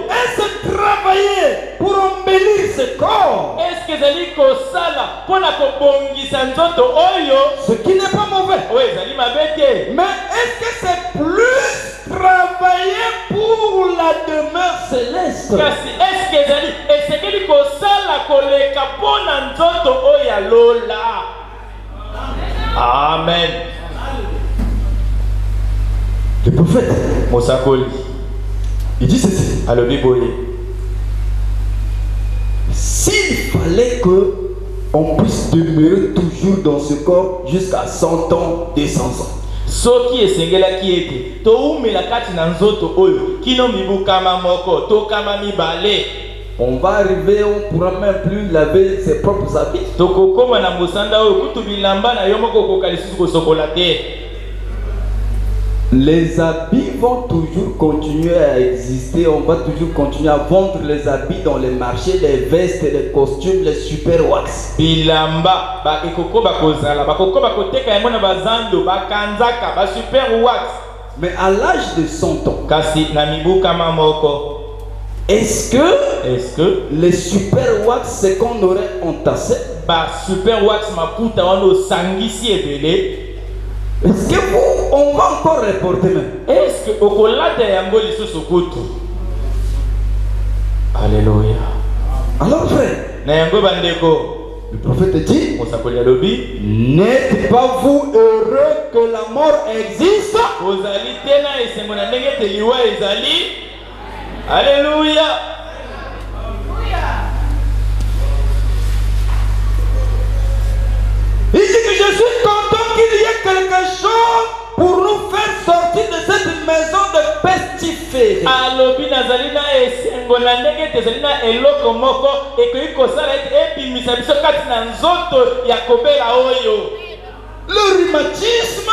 S7: Est-ce travailler pour embellir ce corps? Ce qui n'est pas mauvais. Mais est-ce que c'est plus travailler pour la demeure céleste?
S6: Amen.
S7: Le prophète, Il dit ceci.
S6: alobi boye.
S7: S'il fallait que on puisse demeurer toujours dans ce corps jusqu'à 100 ans, 200 ans.
S6: Soki esengelaki ete toumela kati na nzoto oyo kino mibu kama moko to kama mibale,
S7: On va arriver, on ne pourra même plus laver ses propres habits.
S6: tokokoma na mosanda oyo kutu bilamba na yo moko koka lisusu kosokola te.
S7: Les habits vont toujours continuer à exister. On va toujours continuer à vendre les habits dans les marchés, les vestes, les costumes, les super wax.
S6: Bilamba ba ekoko bakozala bakoko bakoteka yango na bazando bakanzaka ba super wax.
S7: Mais à l'âge de 100 ans,
S6: Kasi na mibu kama moko,
S7: est-ce que les super wax, c'est qu'on aurait entassé?
S6: ba super wax maputa wano sangisi ebele.
S7: Est-ce que on va encore reporter même?
S6: Est-ce que okolata yango lisusu kutu? Alléluia.
S7: Alors frère,
S6: Na yango bandeko,
S7: le prophète dit,
S6: mosakoli alobi,
S7: n'êtes pas vous heureux que la mort existe?
S6: ozali tena esengo na ndenge te liwa ezali. Alléluia.
S7: Il dit que je suis content qu'il y ait quelque chose pour nous faire sortir de cette maison de pestiférés.
S6: Alobi nazali na esengo na ndenge te ezali na eloko moko ekoki kosala ete ebimisa biso kati na nzoto ya kobela oyo.
S7: Le rhumatisme,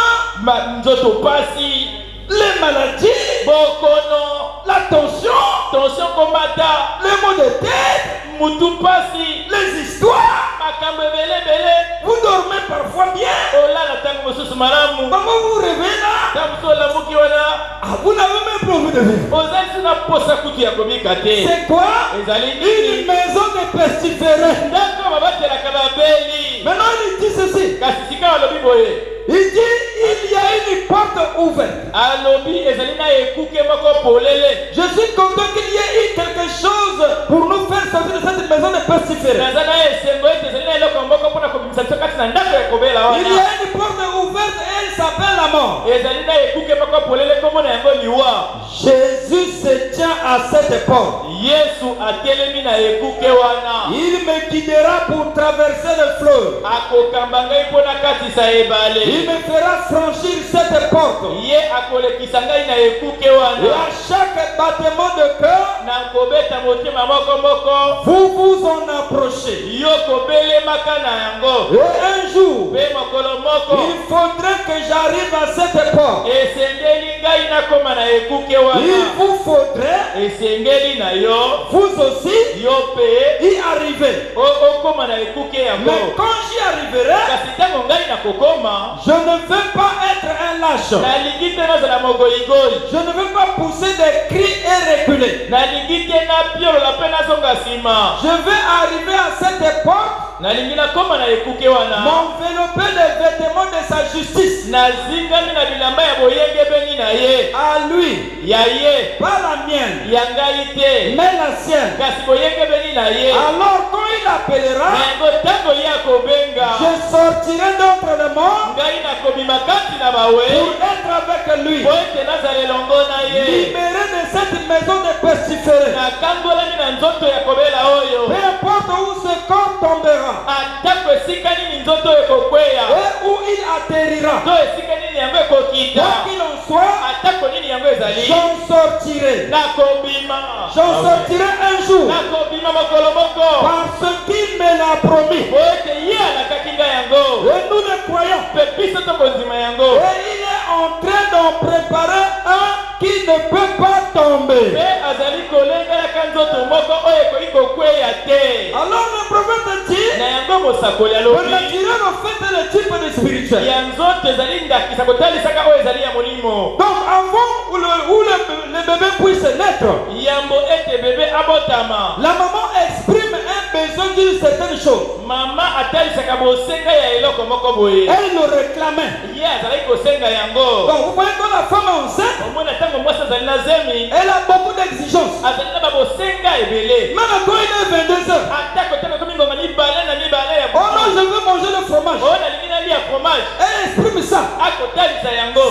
S6: Nzoto pasi,
S7: les maladies,
S6: bokono,
S7: la tension
S6: komata,
S7: les maux de tête,
S6: mutu pasi,
S7: les histoires.
S6: makambo ebele.
S7: Vous dormez parfois bien.
S6: Olala tango mosusu malamu.
S7: Maman vous réveille là.
S6: Tango olamuki wana.
S7: Ah, vous n'avez même pas envie de vivre.
S6: Ozali suna posa kutu ya kobika te.
S7: C'est quoi?
S6: Ezali
S7: Une maison de pestiférés.
S6: ndako babatelaka babeli.
S7: Maintenant il dit ceci.
S6: Kasi sika alobi boye.
S7: Il dit il y a une porte ouverte.
S6: Alobi ezali na ekuke moko polele.
S7: Je suis content qu'il y ait eu quelque chose pour nous faire sortir de cette maison de pestiférés.
S6: Naza na esengo ete ezali na eloko moko mpona kobimisa biso kati na ndako ya kobela
S7: Il y
S6: wana.
S7: a une porte ouverte et elle s'appelle la mort.
S6: Ezali na ekuke moko polele kombo na yango liwa.
S7: Jésus se tient à cette porte.
S6: Yesu atelemi na ekuke wana.
S7: Il me guidera pour traverser le fleuve.
S6: Akokamba ngai mpona katisa ebale.
S7: Il me fera franchir cette porte.
S6: Ye akolekisa ngai na ekuke
S7: Et
S6: wana.
S7: à chaque battement de cœur,
S6: Na kobeta motema moko
S7: vous vous en approchez.
S6: yo kobelemaka na yango.
S7: Et un jour,
S6: Mpe mokolo moko
S7: il faudrait que j'arrive à cette porte.
S6: esengeli ngai nakoma na ekuke
S7: Il
S6: wana.
S7: vous faudrait,
S6: Esengeli na yo
S7: vous aussi,
S6: yo mpe
S7: y arriver.
S6: okoma na ekuke yango.
S7: Mais quand j'y arriverai,
S6: Kasi ntango ngai nakokoma,
S7: je ne veux pas être un lâche.
S6: nalingi te nazala mogoligoli.
S7: Je ne veux pas pousser des cris et reculer.
S6: Nalingi te napiolola mpe nazonga nsima.
S7: Je veux arriver à cette porte,
S6: Nalingi nakoma na ekuke wana.
S7: m'envelopper les vêtements de sa justice.
S6: Nazingami na bilamba ya boyengebeni na ye.
S7: À lui,
S6: Ya ye,
S7: pas la mienne,
S6: ya ngai te.
S7: mais la sienne.
S6: Kasi boyengebeni na ye.
S7: Alors quand il appellera,
S6: Yango ntango ye akobenga,
S7: je sortirai d'entre les morts
S6: ngai nakobima kati na bawe
S7: pour être avec lui.
S6: po ete nazala elongo na ye.
S7: Libéré de cette maison de pestiférés.
S6: Nakangolami na nzoto ya kobela oyo.
S7: Peu importe où ce corps tombera
S6: Atako esika nini nzoto ekokweya,
S7: et où il atterrira,
S6: to esika nini yango ekokita,
S7: quoi qu'il en soit,
S6: atako nini yango ezali,
S7: j'en sortirai.
S6: nakobima.
S7: J'en sortirai un jour
S6: Nakobima mokolo moko.
S7: parce qu'il me l'a promis.
S6: Po ete ye alakaki ngai yango.
S7: Et nous le croyons.
S6: Mpe biso tokondima yango.
S7: Et il est en train d'en préparer un qui ne peut pas tomber.
S6: Mpe azali kolengelaka nzoto moko oyo ekoki kokweya te.
S7: Alors le prophète dit,
S6: Na yango mosakoli
S7: le
S6: alobi,
S7: naturel en fait est le type de spirituel.
S6: ya nzoto ezali ndakisa kotalisaka oyo ezali ya molimo.
S7: Donc avant où le bébé puisse naître,
S6: Yambo ete bebe abotama,
S7: la maman exprime un besoin d'une certaine chose.
S6: mama atalisaka bosenga ya eloko moko boye.
S7: Elle le réclamait.
S6: Ye azalaki kosenga yango.
S7: Donc vous voyez quand la femme est enceinte,
S6: Omona ntango mwasi azali na zemi,
S7: elle a beaucoup d'exigences.
S6: azali na babosenga ebele.
S7: Même quand il est 22 heures,
S6: Atako tanga komi ngonga mibale na mibale ya
S7: oh non, je veux manger le fromage.
S6: oyo nalingi nalia fromage.
S7: Elle exprime ça.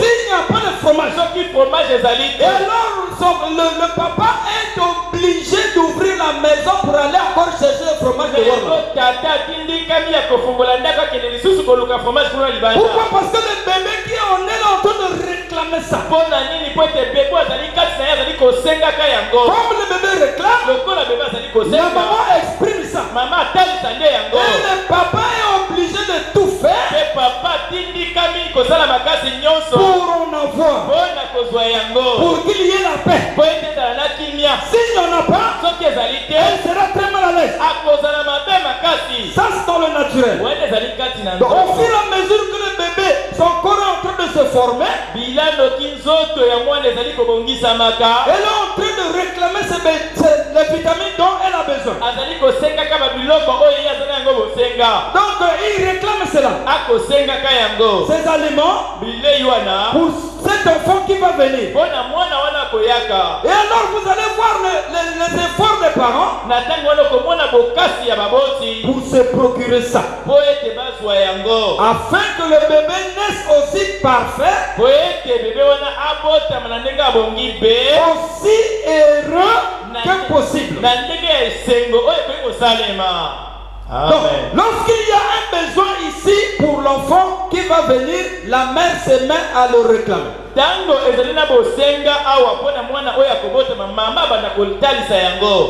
S7: S'il n'y a pas de fromage, et alors le papa est obligé d'ouvrir la maison pour aller encore chercher le fromage dehors. Pourquoi? Parce que le bébé qui est en est en train de réclamer ça. Comme le bébé réclame, la maman exprime ça. Et le papa est obligé de tout faire pour en avoir, pour qu'il y ait la paix. S'il n'y en a pas, elle sera très mal à l'aise. Ça c'est dans le naturel. Donc, au fur et à mesure que le bébé, son corps est en train de se former, elle est en train de réclamer les vitamines dont elle a besoin. Donc il réclame cela. Ces aliments pour cet enfant qui va venir. Et alors vous allez voir les efforts des parents pour se procurer ça, afin que le bébé naisse aussi parfait, aussi heureux que possible. Donc, lorsqu'il y a un besoin ici pour l'enfant qui va venir, la mère se met à le réclamer.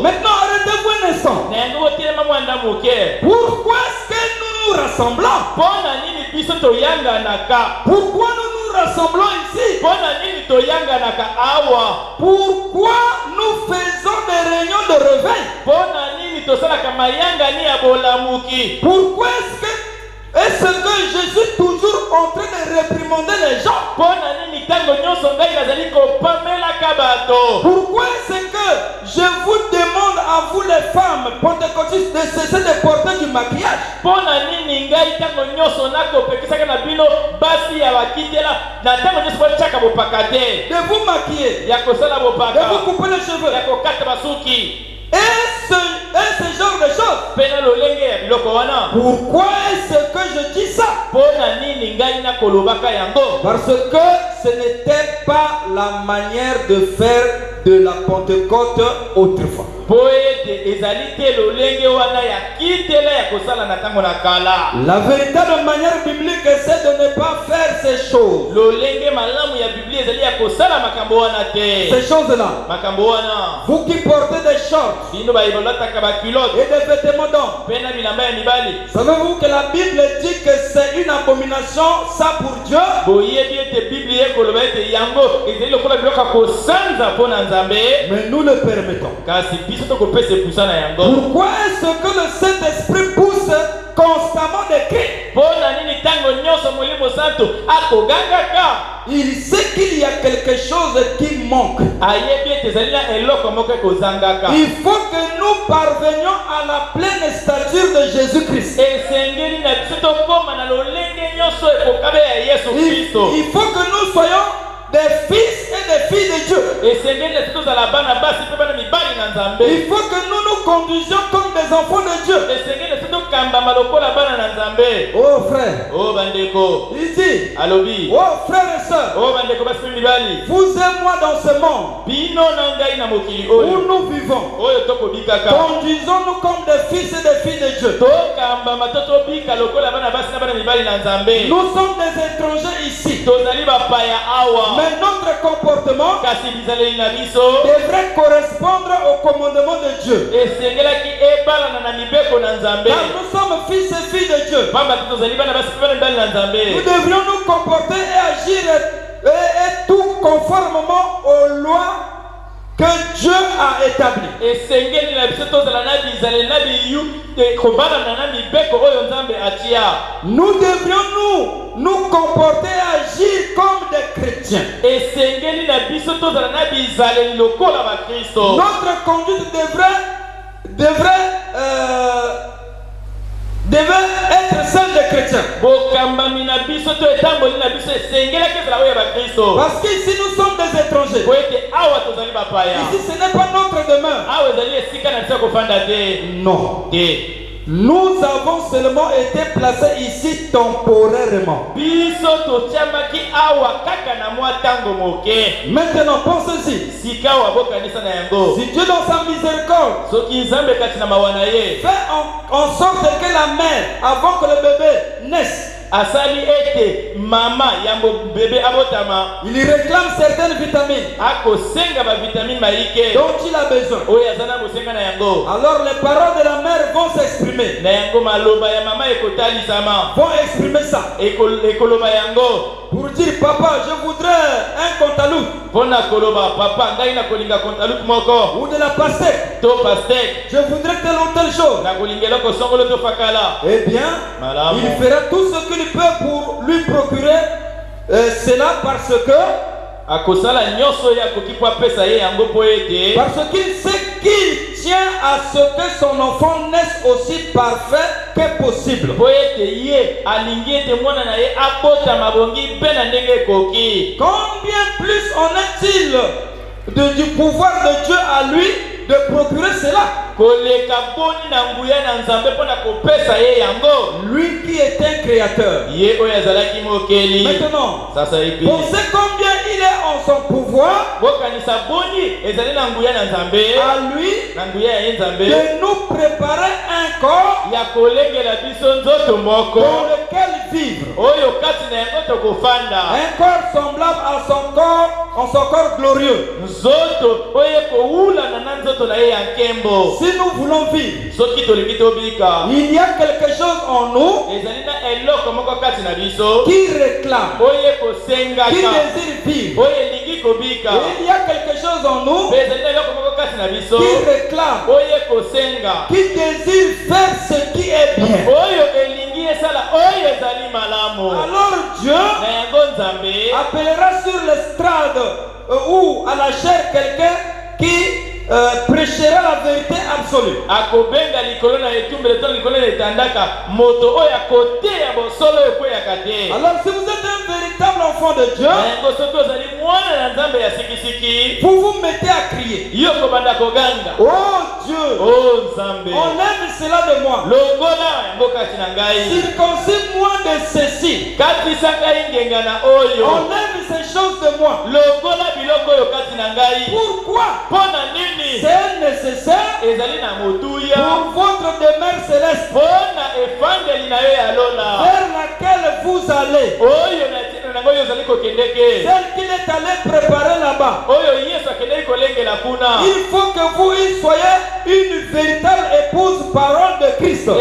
S7: Maintenant, arrêtez-vous un instant. Pourquoi est-ce que nous nous rassemblons? Pourquoi nous nous rassemblons ici? Pourquoi nous faisons des réunions de réveil? Pourquoi est-ce que je suis toujours en train de réprimander les gens? Pourquoi est-ce que je vous demande à vous les femmes pentecôtistes de cesser de porter du maquillage? De vous maquiller, de vous couper les cheveux, et ce genre de choses. Pourquoi est-ce que je dis ça? Parce que ce n'était pas la manière de faire de la Pentecôte autrefois. La véritable manière biblique, c'est de ne pas faire ces choses. Ces choses-là. Vous qui portez des shorts et des vêtements d'hommes, savez-vous que la Bible dit que c'est une abomination, ça pour Dieu? Mais nous le permettons. Pourquoi est-ce que le Saint-Esprit pousse constamment des cris? Il sait qu'il y a quelque chose qui manque. Il faut que nous parvenions à la pleine stature de Jésus-Christ. Il faut que nous soyons des fils et des filles de Dieu. Il faut que nous nous conduisions comme des enfants de Dieu. Oh frère, il dit, oh frères et sœurs, vous et moi dans ce monde où nous vivons, conduisons-nous comme des fils et des filles de Dieu. Nous sommes des étrangers ici. Mais notre comportement devrait correspondre au commandement de Dieu. Car nous sommes fils et filles de Dieu. Nous devrions nous comporter et agir et tout conformément aux lois que Dieu a établi. Nous devrions nous comporter et agir comme des chrétiens. Notre conduite devrait être celle des chrétiens. Parce qu'ici nous sommes des étrangers. Ici ce n'est pas notre demeure. Non. Nous avons seulement été placés ici temporairement. Maintenant, pensez-y. Si Dieu dans sa miséricorde fait en sorte que la mère, avant que le bébé naisse,
S6: asali ete mama yambo bébé abotama,
S7: il réclame certaines vitamines
S6: akosenga ba vitamine maike
S7: dont il a besoin.
S6: Oya zana bosenga na yango.
S7: Alors les paroles de la mère vont s'exprimer.
S6: Na yango maloba ya mama ekotali sama
S7: vont exprimer ça.
S6: Ekoloba yango
S7: pour dire papa je voudrais un cantaloupe.
S6: Pona koloba papa ngai na kolinga cantaloupe moko
S7: ou de la pastèque.
S6: To pastèque.
S7: Je voudrais telle ou telle chose.
S6: Na kolingela ko songolo to fakala.
S7: Eh bien,
S6: Malamo.
S7: Il fera tout ce qu'il peut pour lui procurer cela parce que
S6: akosala nyoso ya kokipwa pesa ye yango po ete
S7: parce qu'il sait qu'il tient à ce que son enfant naisse aussi parfait que possible.
S6: Po ete ye alingi ete mwana na ye abota mabongi pe na ndenge koki.
S7: Combien plus en est-il du pouvoir de Dieu à lui de procurer cela? Lui qui est un créateur. Maintenant, pensez combien il est en son pouvoir à lui de nous préparer un corps dans lequel vivre. Un corps semblable à son corps, en son corps glorieux. Si nous voulons vivre, il y a quelque chose en nous qui réclame, qui désire vivre. Et il y a quelque chose en nous qui réclame, qui désire faire ce qui est bien. Alors Dieu appellera sur l'estrade ou à la chair quelqu'un qui prêchera la vérité absolue. Alors si vous êtes un véritable enfant de Dieu, vous vous mettez à crier, oh Dieu, enlève cela de moi, circoncis-moi de ceci, enlève ces choses de moi. Pourquoi? C'est nécessaire pour votre demeure céleste vers laquelle vous allez, celle qu'il est allé préparer là-bas. Il faut que vous y soyez une véritable épouse parole de Christ. Donc,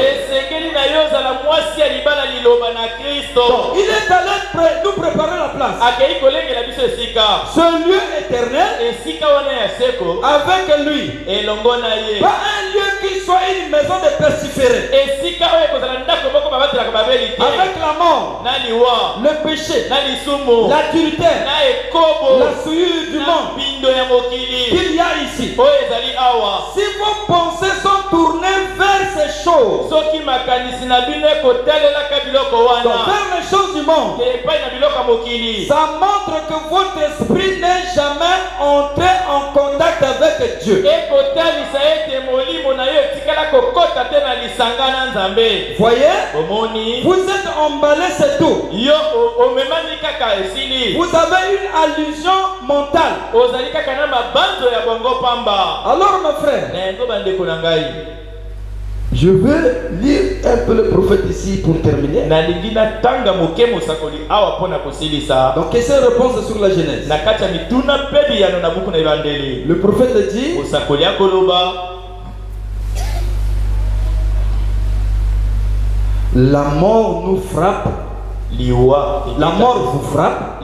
S7: il est allé nous préparer la place. Ce lieu éternel avec lui. Pas un lieu qui soit une maison de pestiférés. Avec la mort, le péché, l'adultère, la souillure du monde qu'il y a ici. Si vos pensées sont tournées vers ces choses, donc vers les choses du monde, ça montre que votre esprit n'est jamais entré en contact avec Dieu. Voyez, vous êtes emballé, c'est tout. Vous avez une allusion mentale. Alors mes frères,
S8: je veux lire un peu le prophète ici pour terminer.
S7: Donc question-réponse sur la Genèse.
S8: Le prophète dit, la mort nous frappe. La mort vous frappe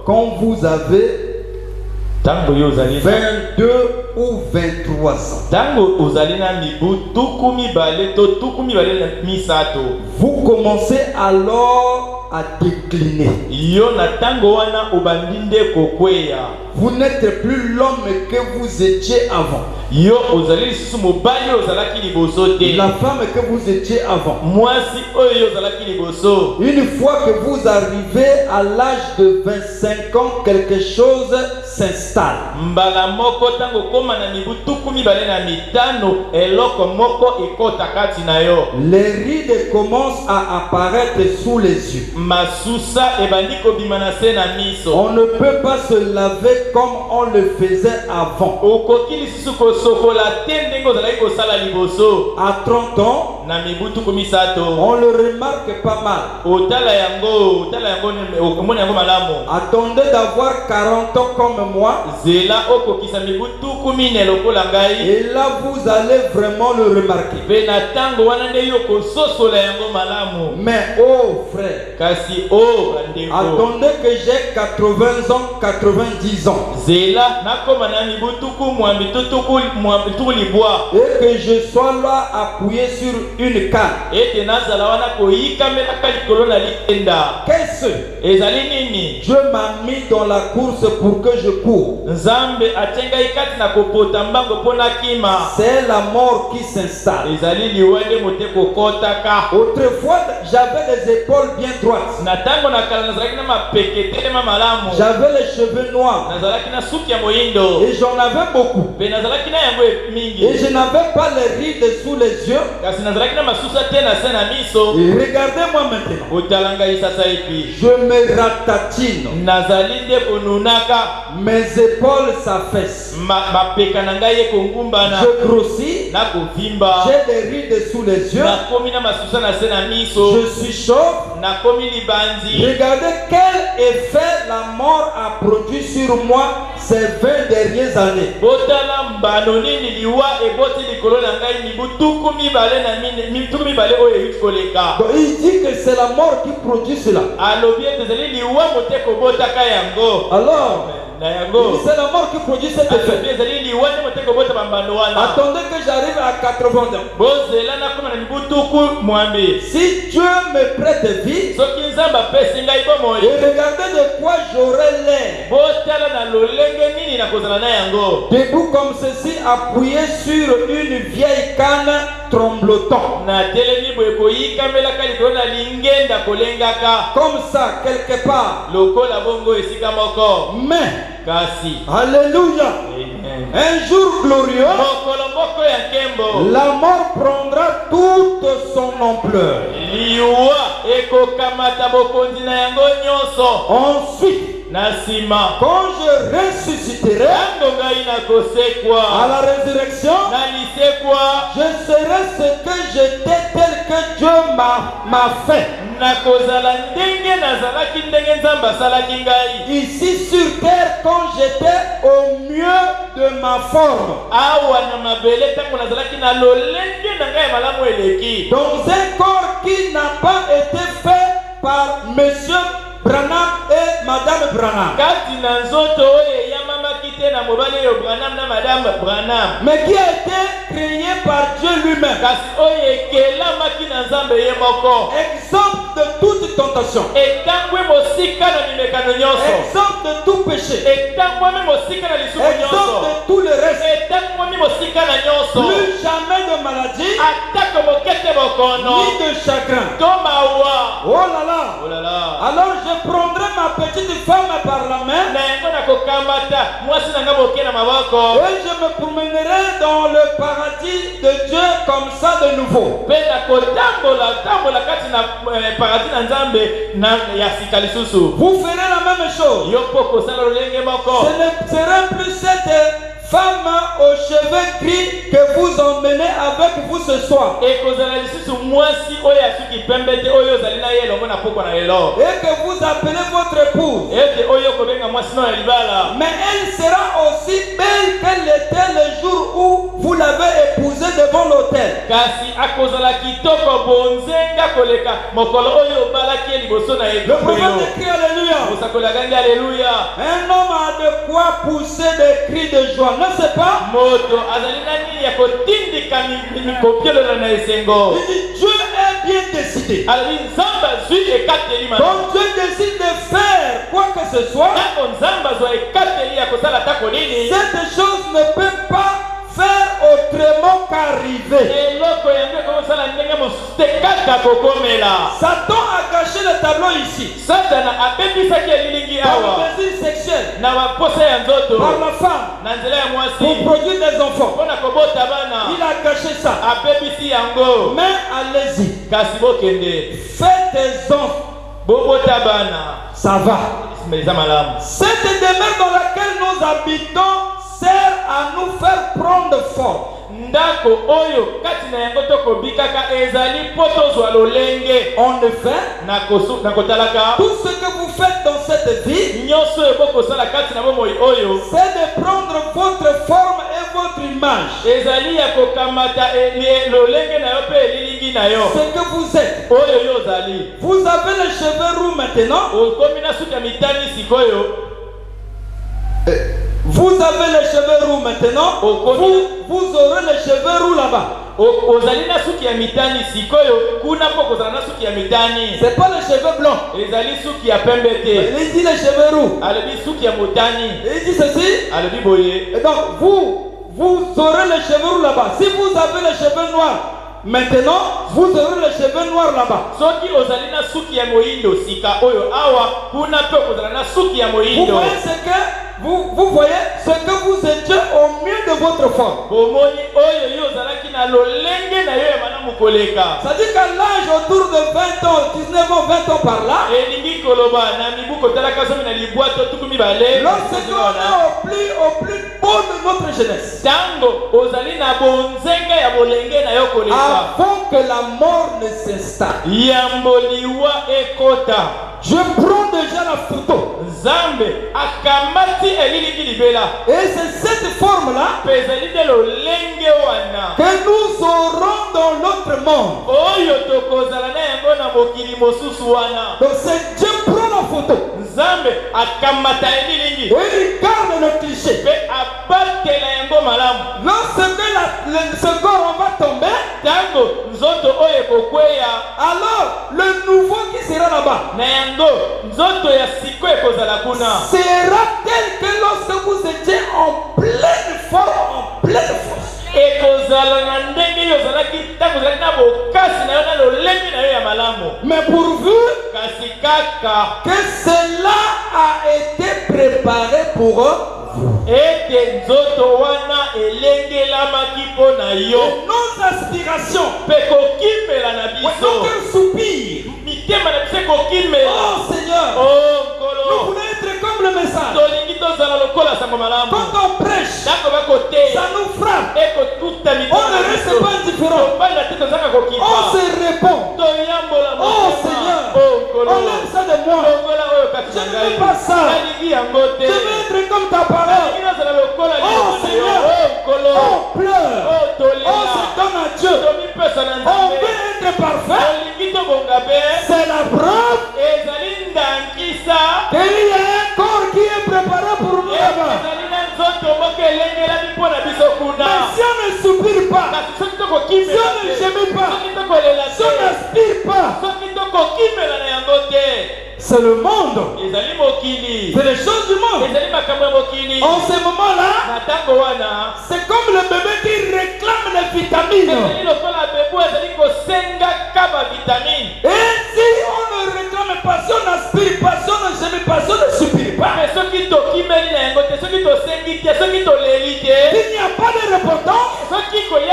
S8: quand vous avez 22 ou 23 ans. Vous commencez alors
S7: à décliner.
S6: Yo na tango wana obandinde kokweya.
S7: Vous n'êtes plus l'homme que vous étiez avant.
S6: Yo ozali sumo bali ozalaki liboso te.
S7: La femme que vous étiez avant.
S6: Mwasi oyo ozalaki liboso.
S7: Une fois que vous arrivez à l'âge de 25 ans, quelque chose s'installe.
S6: Mbala moko tango koma na mibutuku mibale na mitano eloko moko ekota kati na yo.
S7: Les rides commencent à apparaître sous les yeux.
S6: Masusa ebandi kobima na se na miso.
S7: On ne peut pas se laver comme on le faisait avant.
S6: Okoki lisusu kosokola te ndenge ozalaki kosala liboso.
S7: À 30 ans,
S6: na mibutuku misato
S7: on le remarque pas mal.
S6: Otala yango omona yango malamu.
S7: Attendez d'avoir 40 ans comme moi.
S6: Zela okokisa mibutuku mine lokola ngai.
S7: Et là vous allez vraiment le remarquer.
S6: Pe na tango wana nde yo kososola yango malamu.
S7: Mais oh frère,
S6: kasi oh bandeko,
S7: attendez que j'ai 80 ans, 90 ans.
S6: Zela nakoma na mibutuku mwambi tutuku libwa.
S7: Et que je sois là appuyé sur une canne.
S6: Ete nazala wana koyika melaka likolo na litenda.
S7: Qu'est-ce?
S6: Ezali nini?
S7: Dieu m'a mis dans la course pour que je cours.
S6: Nzambe atenga ikati na kopota mbango pona kima.
S7: C'est la mort qui s'installe.
S6: Ezali liwende moteko kotaka.
S7: Autrefois j'avais les épaules bien droites.
S6: Na tango na kala nazalaki na mapekete ma malamu.
S7: J'avais les cheveux noirs.
S6: Nazalaki na suki ya moyindo.
S7: Et j'en avais beaucoup.
S6: Pe nazalaki na yango mingi.
S7: Et je n'avais pas les rides sous les yeux.
S6: Kasi nazalaki na masusa te na se na miso.
S7: Et regardez-moi maintenant.
S6: Otalanga isasa ipi.
S7: Je me ratatine.
S6: Nazali nde konunaka.
S7: Mes épaules s'affaissent.
S6: Mapeka na ngai ekongumbana.
S7: Je grossis.
S6: Na kovimba.
S7: J'ai des rides sous les yeux.
S6: Na komi na masusa na se na miso.
S7: Je suis chaud.
S6: Na komi libandi.
S7: Regardez quel effet la mort a produit sur moi ces 20 dernières années.
S6: Botala mbano nini liwa eboti likolo na ngai mibutuku mibale na mibutuku mibale oyo eyuti koleka.
S7: Donc il dit que c'est la mort qui produit cela.
S6: Alobi ezali liwa moteko botaka yango.
S7: Alors c'est la mort qui produit cet effet. Attendez que j'arrive à 80 ans. Si Dieu me prête vie, et regardez de quoi j'aurai l'air. Debout comme ceci, appuyé sur une vieille canne tremblotant. Comme ça, quelque part. Mais alléluia. Un jour glorieux, la mort prendra toute son ampleur. Ensuite, quand je ressusciterai à la résurrection, je serai ce que j'étais tel que Dieu m'a fait. Ici sur terre, quand j'étais au mieux de ma forme, dans un corps qui n'a pas été fait par Monsieur Branham et Madame Branham, mais qui a été créé par Dieu lui-même. Exemple de toute tentation, exemple de tout péché, exemple de tout le reste, plus jamais de maladie, ni de chagrin. Oh là là. Alors je prendrai ma petite femme par la main et je me promènerai dans le paradis de Dieu comme ça de nouveau. Vous ferez la même chose. Ce ne sera plus cette femme aux cheveux gris que vous emmenez avec vous ce soir. Et que vous appelez votre épouse. Mais elle sera aussi belle qu'elle était le jour où vous l'avez épousée devant l'autel. Le prophète écrit alléluia. Un homme a de quoi pousser des cris de joie. Ne sais pas. Il dit Dieu est bien décidé. décidé. Quand Dieu décide de faire quoi que ce soit, cette chose ne peut pas faire autrement qu'arriver. Satan a gâché le tableau ici. Par le désir sexuel, par la femme, pour produire des enfants. Il a gâché ça. Mais allez-y, faites des enfants. Ça va. Cette demeure dans laquelle nous habitons sert à nous faire prendre forme. En effet, tout ce que vous faites dans cette vie, c'est de prendre votre forme et votre image. Ce que vous êtes. Vous avez les cheveux roux maintenant. Vous avez les cheveux roux maintenant. Vous aurez les cheveux roux là-bas. C'est pas les cheveux blancs. Il dit les cheveux roux. Il dit ceci. Et donc vous aurez les cheveux roux là-bas. Si vous avez les cheveux noirs, maintenant vous aurez les cheveux noirs là-bas. Vous voyez ce que vous voyez ce que vous étiez au mieux de votre forme. C'est-à-dire qu'à l'âge autour de 20 ans, 19 ans, 20 ans par là, lorsque on est au plus beau de notre jeunesse, avant que la mort ne s'installe, je prends déjà la photo. Et c'est cette forme-là que nous aurons dans l'autre monde. Donc c'est Dieu prend la photo. Et il garde le cliché. Lorsque ce corps va tomber, alors le nouveau qui sera là-bas sera tel que lorsque vous étiez en pleine forme, en pleine force. Mais pourvu que cela a été préparé pour eux. Et nos aspirations, notre soupir. Oh Seigneur, nous voulons être comme le message. Quand on prêche, ça nous frappe. On ne reste pas indifférent. On se répond. Oh Seigneur, on aime ça de moi. Je ne veux pas ça. Je veux être comme ta parole. Oh Seigneur, on pleure. On se donne à Dieu. On veut être parfait. C'est la preuve qu'il y a un corps qui est préparé pour nous là-bas. Mais si on ne soupire pas, si on ne gémit pas, si on n'aspire pas, c'est le monde. C'est les choses du monde. En ce moment-là, c'est comme le bébé qui réclame les vitamines. Et si on ne réclame pas, si on n'aspire pas, si on ne gémit pas, si on ne soupire pas, il n'y a pas de repentance. Si on ne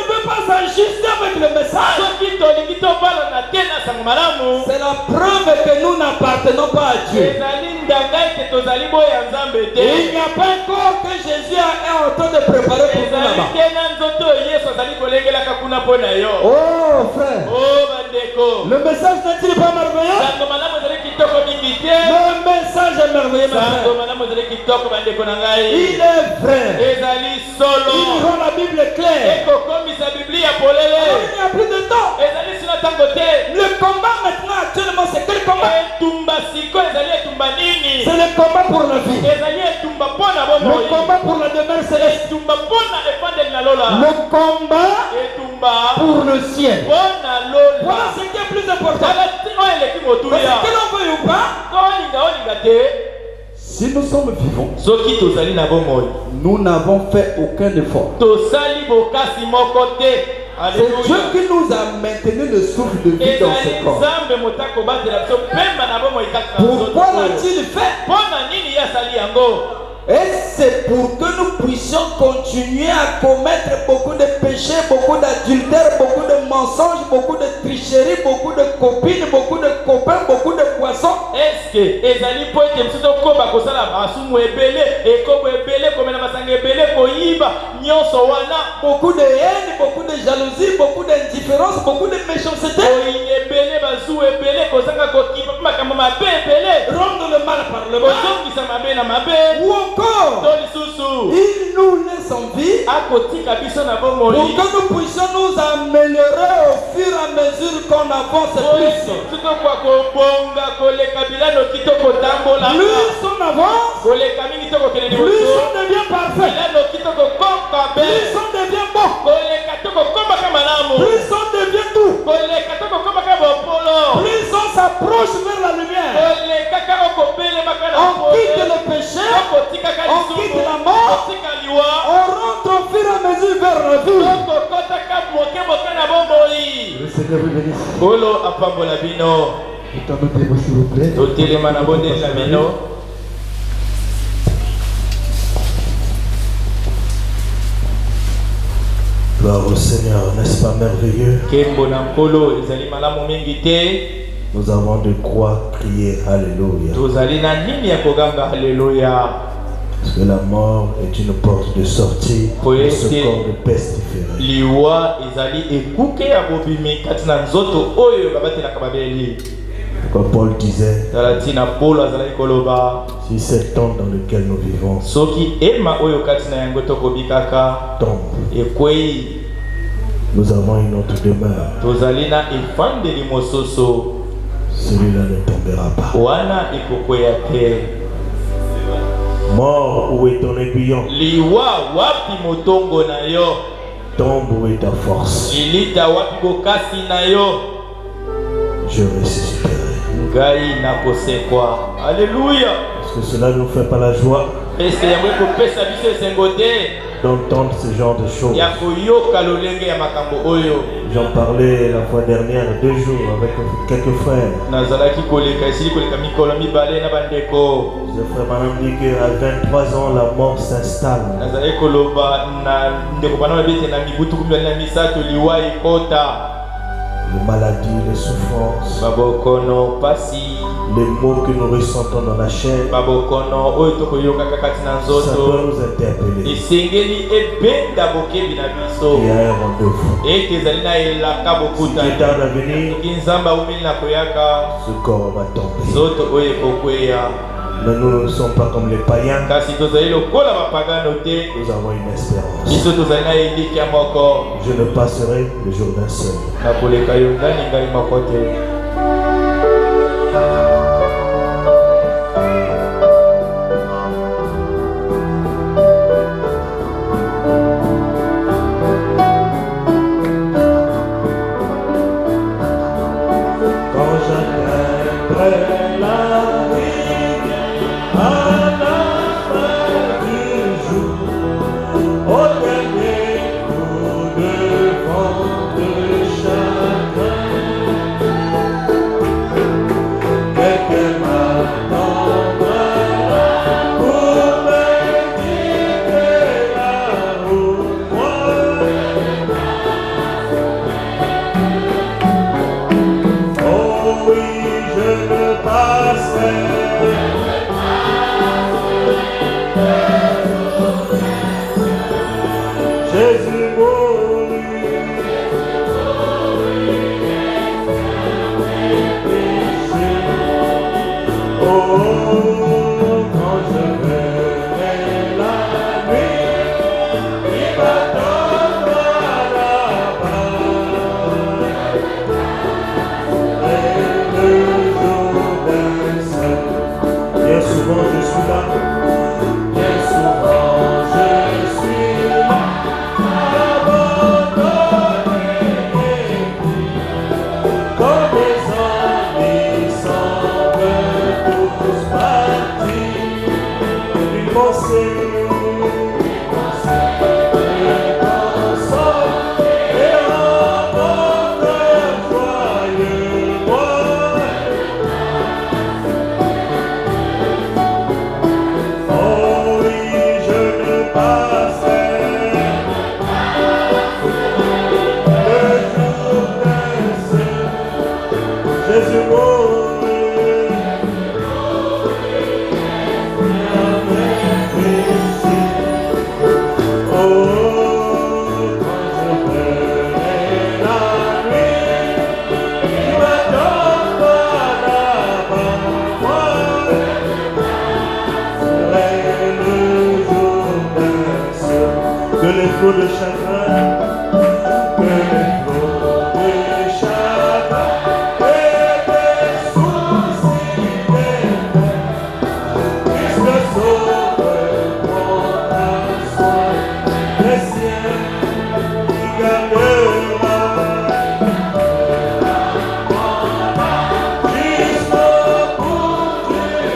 S7: veut pas s'ajuster avec le message, c'est la preuve que nous n'appartenons pas à Dieu. Et il n'y a pas encore que Jésus est en train de préparer pour nous là-bas. Oh frère, le message n'est-il pas merveilleux? Le message est merveilleux, frère. Il est vrai. Il rend la Bible claire. Il n'y a plus de temps. Le combat maintenant actuellement, c'est quel combat? C'est le combat pour la vie. Le combat pour la demeure céleste. Le combat pour le ciel.
S8: Voilà ce qui est plus important. Parce que l'on veut ou pas, si nous sommes vivants, nous n'avons fait aucun effort. C'est Dieu qui nous a maintenu le souffle de vie dans ce corps. Pourquoi l'a-t-il fait? Et c'est pour que nous puissions continuer à commettre beaucoup de péchés, beaucoup d'adultères, beaucoup de mensonges, beaucoup de tricheries, beaucoup de copines, beaucoup de copains, beaucoup de poissons. Est-ce que beaucoup de haine, beaucoup de jalousie, beaucoup d'indifférence, beaucoup de méchanceté. Rendre le mal par le mal. Ou encore, il nous laisse en vie pour que nous puissions nous améliorer au fur et à mesure qu'on avance plus. Plus on avance, plus on devient parfait, plus on devient bon, plus on devient tout, plus on s'approche vers la lumière. On quitte le péché, on quitte la mort, on rentre au fur et à mesure vers la vie. Le Seigneur vous bénisse. Étendez-vous s'il vous plaît.
S4: Gloire au Seigneur, n'est-ce pas merveilleux? Nous avons de quoi crier Alléluia. Parce que la mort est une porte de sortie de ce corps de pestiféré. Comme Paul disait, si ce temps dans lequel nous vivons tombe, nous avons une autre demeure. Celui-là ne tombera pas. Mort, où est ton aiguillon? Tombe, où est ta force? Je ressusciterai.
S6: Alléluia.
S4: Est-ce que cela ne nous fait pas la joie d'entendre ce genre de choses? J'en parlais la fois dernière, 2 jours, avec quelques frères. Le frère m'a dit qu'à 23 ans, la mort s'installe. Les maladies, les souffrances, les maux que nous ressentons dans la chair, ça doit nous interpeller. Il y a un rendez-vous. Si Dieu tarde à venir, ce corps va tomber. Mais nous ne sommes pas comme les païens. Nous avons une espérance. Je ne passerai le jour d'un seul. Quand j'atteindrai la
S9: De chagrin, que les flots de chagrin et des soucis Christ Sauveur prendra soin des siens, qui gardera jusqu'au bout du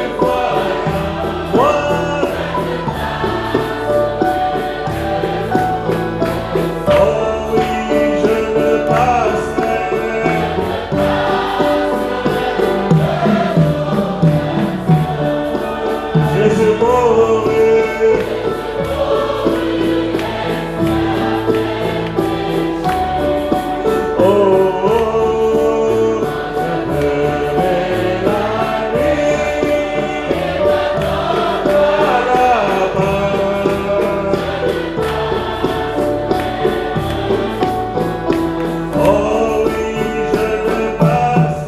S9: voyage.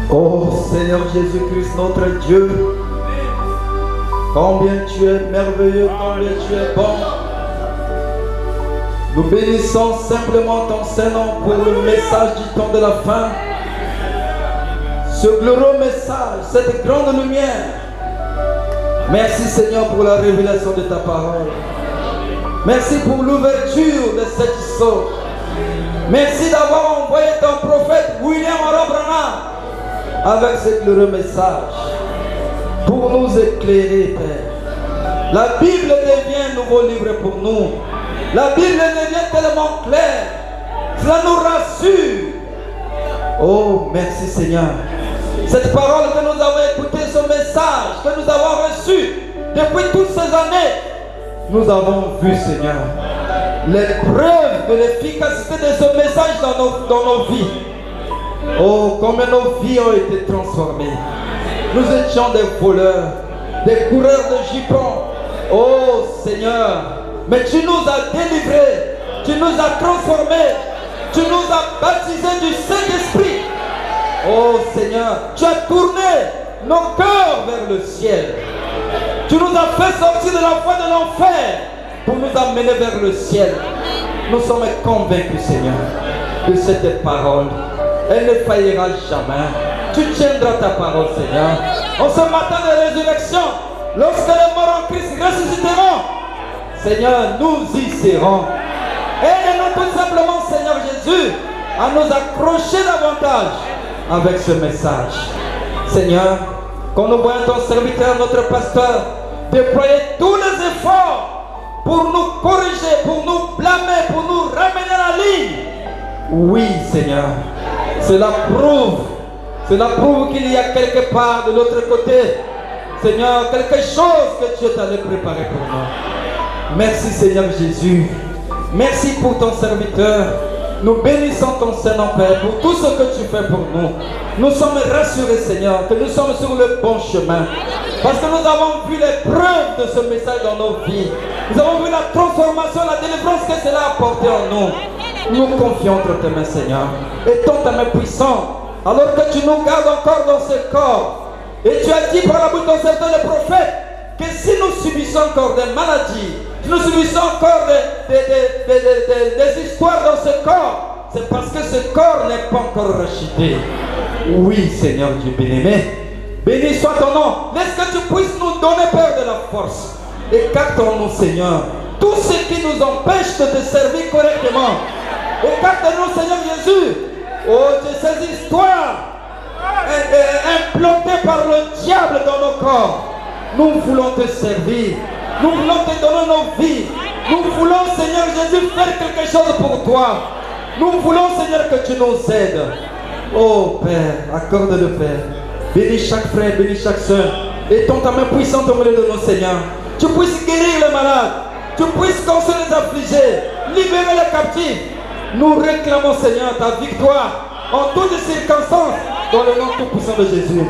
S7: Oh Seigneur Jésus-Christ, notre Dieu, combien tu es merveilleux, combien tu es bon. Nous bénissons simplement ton Saint-Nom pour le message du temps de la fin. Ce glorieux message, cette grande lumière. Merci Seigneur pour la révélation de ta parole. Merci pour l'ouverture de cette histoire. Merci d'avoir envoyé ton prophète William Branham avec ce glorieux message pour nous éclairer, Père. La Bible devient un nouveau livre pour nous. La Bible devient tellement claire. Cela nous rassure. Oh, merci Seigneur. Cette parole que nous avons écoutée, ce message que nous avons reçu depuis toutes ces années, nous avons vu, Seigneur, les preuves de l'efficacité de ce message dans nos vies. Oh, combien nos vies ont été transformées. Nous étions des voleurs, des coureurs de jupons. Oh Seigneur, mais tu nous as délivrés, tu nous as transformés, tu nous as baptisés du Saint-Esprit. Oh Seigneur, tu as tourné nos cœurs vers le ciel. Tu nous as fait sortir de la voie de l'enfer pour nous amener vers le ciel. Nous sommes convaincus, Seigneur, de cette parole. Elle ne faillira jamais. Tu tiendras ta parole, Seigneur. En ce matin de résurrection, lorsque les morts en Christ ressusciteront, Seigneur, nous y serons. Aide-nous tout simplement, Seigneur Jésus, à nous accrocher davantage avec ce message. Seigneur, quand nous voyons ton serviteur, notre pasteur, déployer tous les efforts pour nous corriger, pour nous blâmer, pour nous ramener à la ligne. Oui, Seigneur, cela prouve qu'il y a quelque part de l'autre côté, Seigneur, quelque chose que tu es allé préparer pour nous. Merci, Seigneur Jésus. Merci pour ton serviteur. Nous bénissons ton Saint-Nom, Père, pour tout ce que tu fais pour nous. Nous sommes rassurés, Seigneur, que nous sommes sur le bon chemin. Parce que nous avons vu les preuves de ce message dans nos vies. Nous avons vu la transformation, la délivrance que cela a apporté en nous. Nous confions entre tes mains, Seigneur. Et ton ta main puissante
S8: alors que tu nous gardes encore dans ce corps. Et tu as dit par la bouche d'un certain prophète que si nous subissons encore des maladies, si nous subissons encore des histoires dans ce corps, c'est parce que ce corps n'est pas encore racheté. Oui, Seigneur Dieu bien-aimé, béni soit ton nom. Laisse que tu puisses nous donner, Père, de la force. Écarte-nous, Seigneur, tout ce qui nous empêche de te servir correctement. Écarte-nous, Seigneur Jésus, de ces histoires implantées par le diable dans nos corps. Nous voulons te servir. Nous voulons te donner nos vies. Nous voulons, Seigneur Jésus, faire quelque chose pour toi. Nous voulons, Seigneur, que tu nous aides. Oh Père, accorde-le, Père. Bénis chaque frère, bénis chaque soeur. Et ton ta main puissante au milieu de nos Seigneurs. Tu puisses guérir les malades. Tu puisses consoler les affligés. Libérer les captifs. Nous réclamons, Seigneur, ta victoire en toutes circonstances dans le nom tout-puissant de Jésus.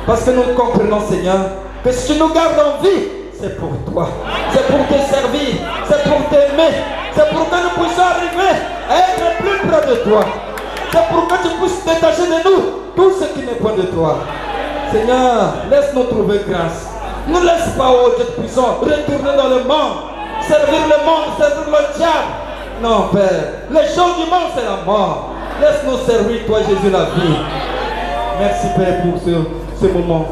S8: Parce que nous comprenons, Seigneur, que si tu nous gardes en vie, c'est pour toi. C'est pour te servir. C'est pour t'aimer. C'est pour que nous puissions arriver à être plus près de toi. C'est pour que tu puisses détacher de nous tout ce qui n'est pas de toi. Seigneur, laisse-nous trouver grâce. Ne laisse pas, oh Dieu puissant, retourner dans le monde, servir le monde, servir le diable. Non, Père, les choses du monde, c'est la mort. Laisse-nous servir, toi, Jésus, la vie. Merci, Père, pour ce moment.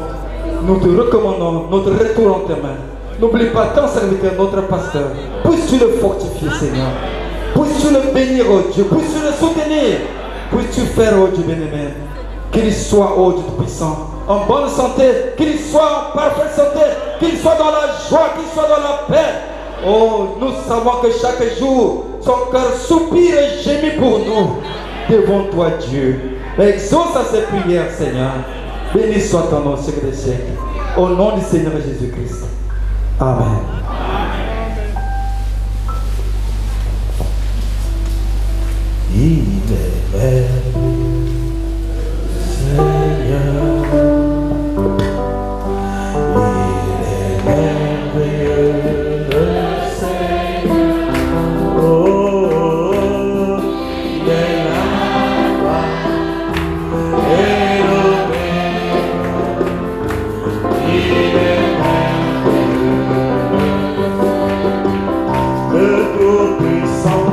S8: Nous te recommandons notre retour en tes mains. N'oublie pas ton serviteur, notre pasteur. Puisses-tu le fortifier, Seigneur. Puisses-tu le bénir, oh Dieu. Puisses-tu le soutenir. Puisses-tu faire, oh Dieu bien-aimé, qu'il soit, oh Dieu puissant, en bonne santé, qu'il soit en parfaite santé, qu'il soit dans la joie, qu'il soit dans la paix. Oh, nous savons que chaque jour, son cœur soupire et gémit pour nous. Devant toi, Dieu. Exauce à ses prières, Seigneur. Béni soit ton nom au siècle des siècles. Au nom du Seigneur Jésus-Christ. Amen.
S4: Il est merveilleux, Seigneur. Il est merveilleux, Seigneur. Oh, il est là-bas. Il est merveilleux, le Tout-Puissant.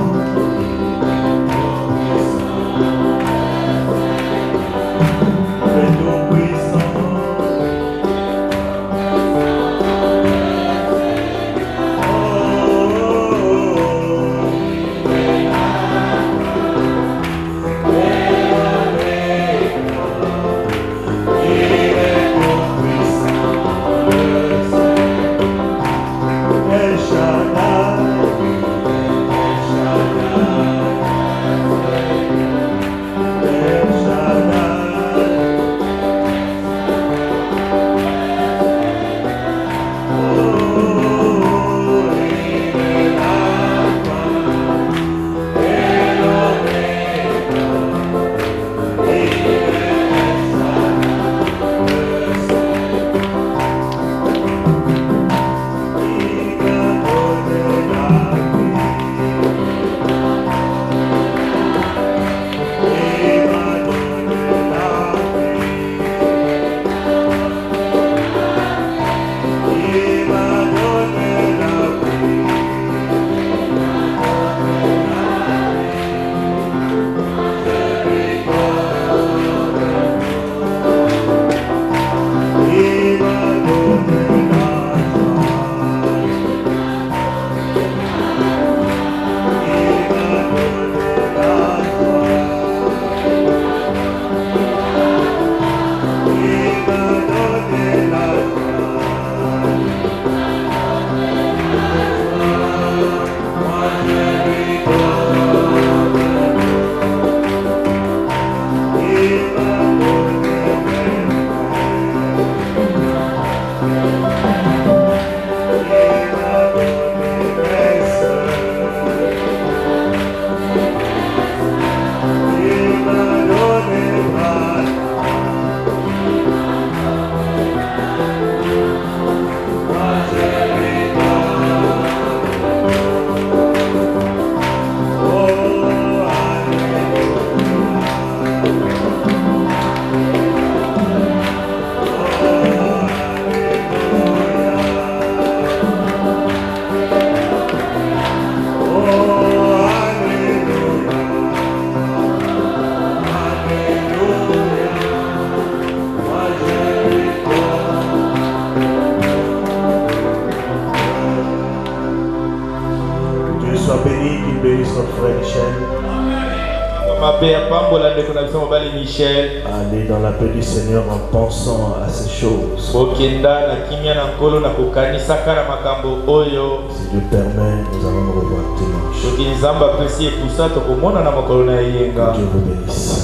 S4: Allez dans la paix du Seigneur en pensant à ces choses. Si Dieu permet, nous allons nous revoir dimanche. Que Dieu vous bénisse.